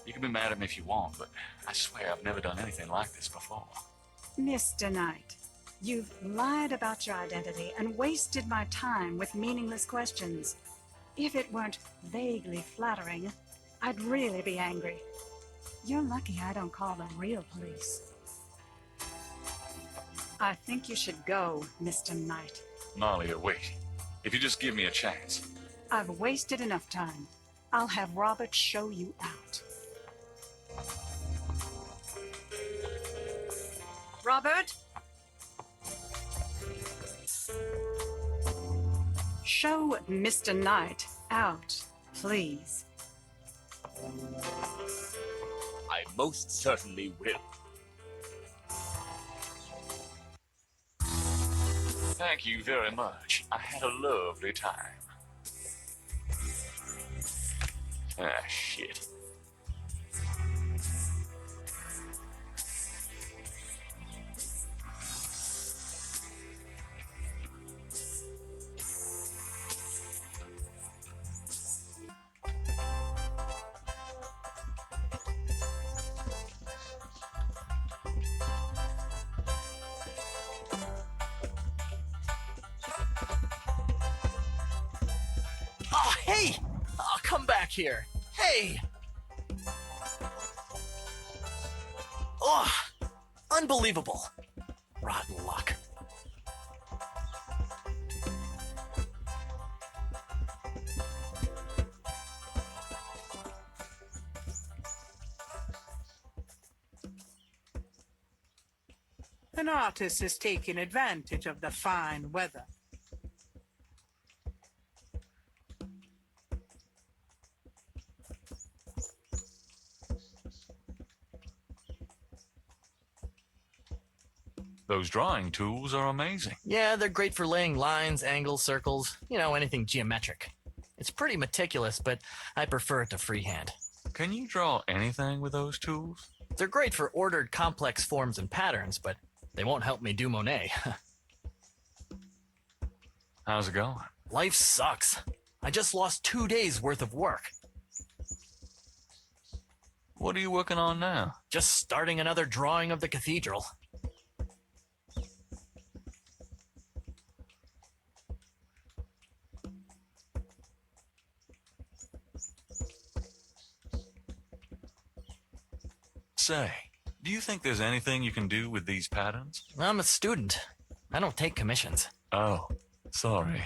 You can be mad at me if you want, but I swear I've never done anything like this before. Mr. Knight, you've lied about your identity and wasted my time with meaningless questions. If it weren't vaguely flattering, I'd really be angry. You're lucky I don't call the real police. I think you should go, Mr. Knight. Malia, wait. If you just give me a chance. I've wasted enough time. I'll have Robert show you out. Robert? Show Mr. Knight out, please. I most certainly will. Thank you very much. I had a lovely time. Ah, shit. Oh, hey! Oh, come back here. Hey! Oh, unbelievable. Rotten luck. An artist is taking advantage of the fine weather. Those drawing tools are amazing. Yeah, they're great for laying lines, angles, circles, anything geometric. It's pretty meticulous, but I prefer it to freehand. Can you draw anything with those tools? They're great for ordered, complex forms and patterns, but they won't help me do Monet. How's it going? Life sucks. I just lost 2 days worth of work. What are you working on now? Just starting another drawing of the cathedral. Say, do you think there's anything you can do with these patterns? I'm a student. I don't take commissions. Oh, sorry.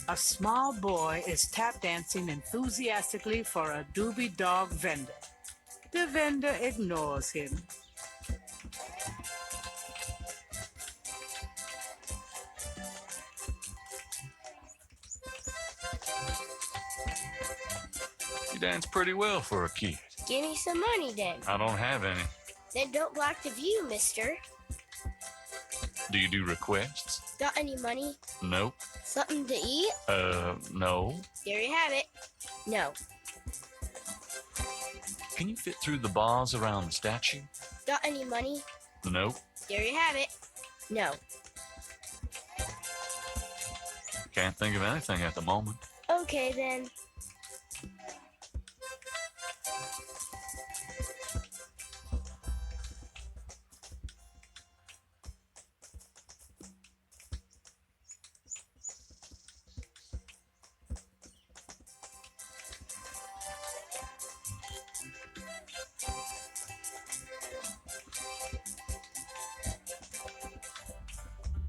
A small boy is tap dancing enthusiastically for a doobie dog vendor. The vendor ignores him. You dance pretty well for a kid. Give me some money then. I don't have any. Then don't block the view, mister. Do you do requests? Got any money? Nope. Something to eat? No. There you have it. No. Can you fit through the bars around the statue? Got any money? Nope. There you have it. No. Can't think of anything at the moment. Okay then.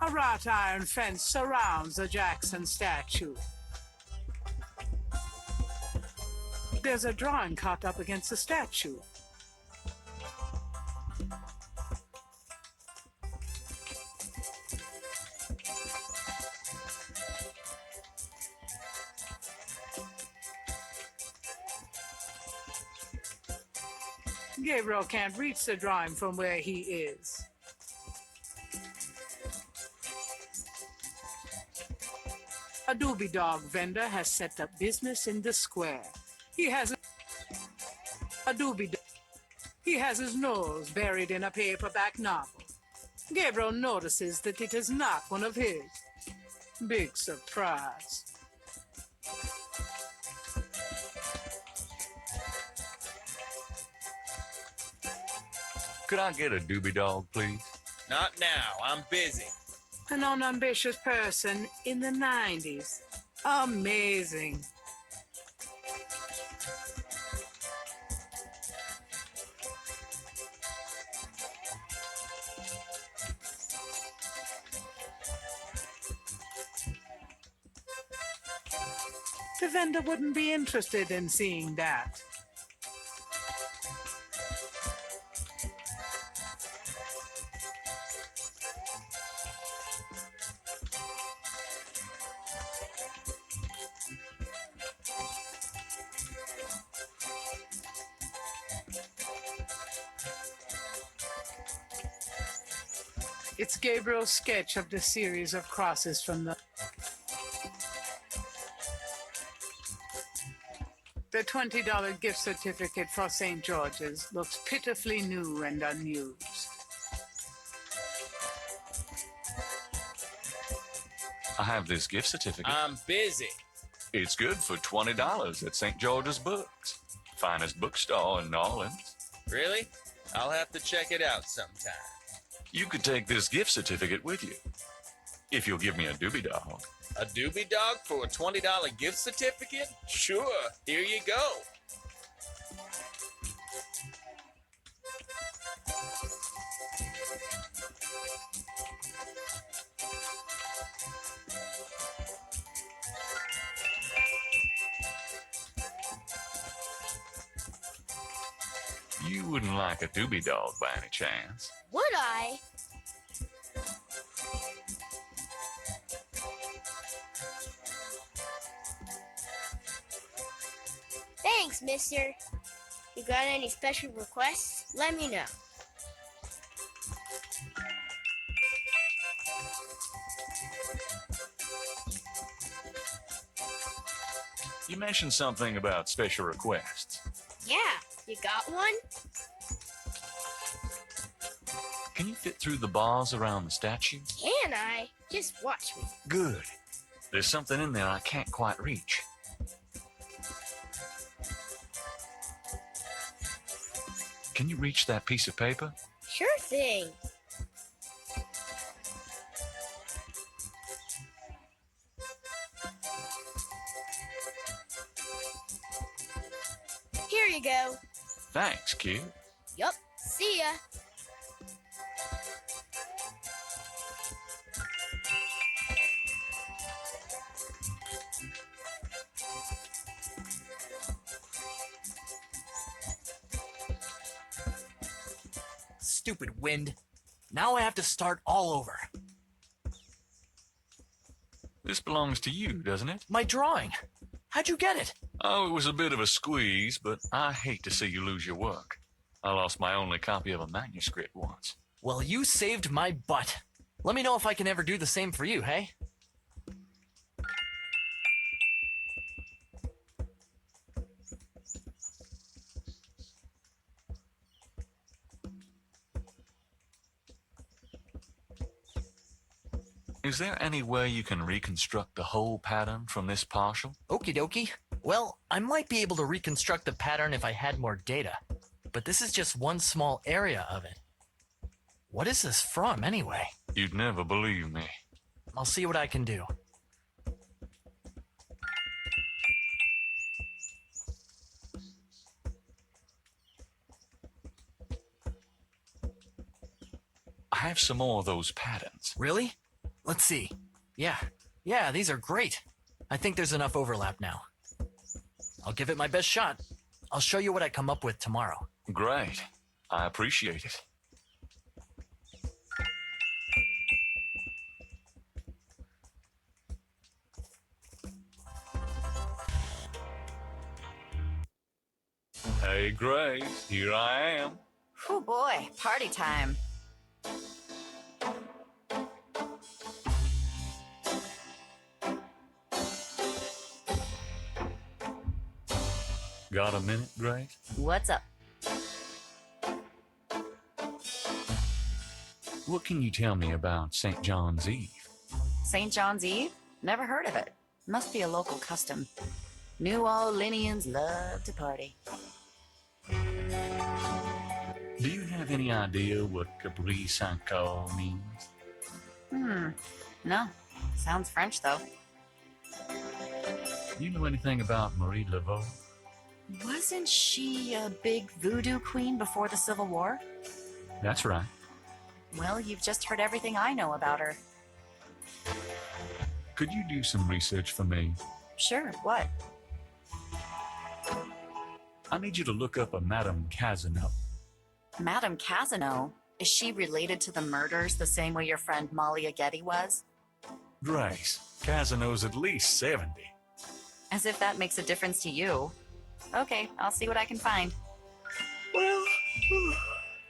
A wrought iron fence surrounds the Jackson statue. There's a drawing caught up against the statue. Gabriel can't reach the drawing from where he is. A doobie dog vendor has set up business in the square. He has his nose buried in a paperback novel. Gabriel notices that it is not one of his. Big surprise. Could I get a doobie dog, please? Not now. I'm busy. An unambitious person in the 90s. Amazing. The vendor wouldn't be interested in seeing that. It's Gabriel's sketch of the series of crosses from the $20 gift certificate for St. George's looks pitifully new and unused. I have this gift certificate. I'm busy. It's good for $20 at St. George's Books. Finest bookstore in New Orleans. Really? I'll have to check it out sometime. You could take this gift certificate with you. If you'll give me a doobie dog. A doobie dog for a $20 gift certificate? Sure, here you go. You wouldn't like a doobie dog by any chance. Would I? Thanks, mister. You got any special requests? Let me know. You mentioned something about special requests. Yeah, you got one? Can you fit through the bars around the statue? Can I? Just watch me. Good. There's something in there I can't quite reach. Can you reach that piece of paper? Sure thing. Here you go. Thanks, kid. Yup. See ya. Stupid wind. Now I have to start all over. This belongs to you, doesn't it? My drawing. How'd you get it? Oh, it was a bit of a squeeze, but I hate to see you lose your work. I lost my only copy of a manuscript once. Well, you saved my butt. Let me know if I can ever do the same for you, hey? Is there any way you can reconstruct the whole pattern from this partial? Okie dokie. Well, I might be able to reconstruct the pattern if I had more data, but this is just one small area of it. What is this from, anyway? You'd never believe me. I'll see what I can do. I have some more of those patterns. Really? Let's see. Yeah, these are great. I think there's enough overlap now. I'll give it my best shot. I'll show you what I come up with tomorrow. Great. I appreciate it. Hey, Grace, here I am. Oh boy, party time. Got a minute, Grace? What's up? What can you tell me about St. John's Eve? St. John's Eve? Never heard of it. Must be a local custom. New Orleanians love to party. Do you have any idea what Capri Sanko means? No. Sounds French, though. Do you know anything about Marie Laveau? Wasn't she a big voodoo queen before the Civil War? That's right. Well, you've just heard everything I know about her. Could you do some research for me? Sure, what? I need you to look up a Madame Casino. Madame Casino? Is she related to the murders the same way your friend Molly Aghetti was? Grace, Casino's at least 70. As if that makes a difference to you. Okay, I'll see what I can find. Well,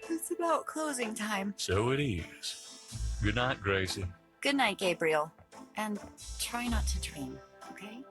it's about closing time. So it is. Good night, Gracie. Good night, Gabriel. And try not to dream, okay?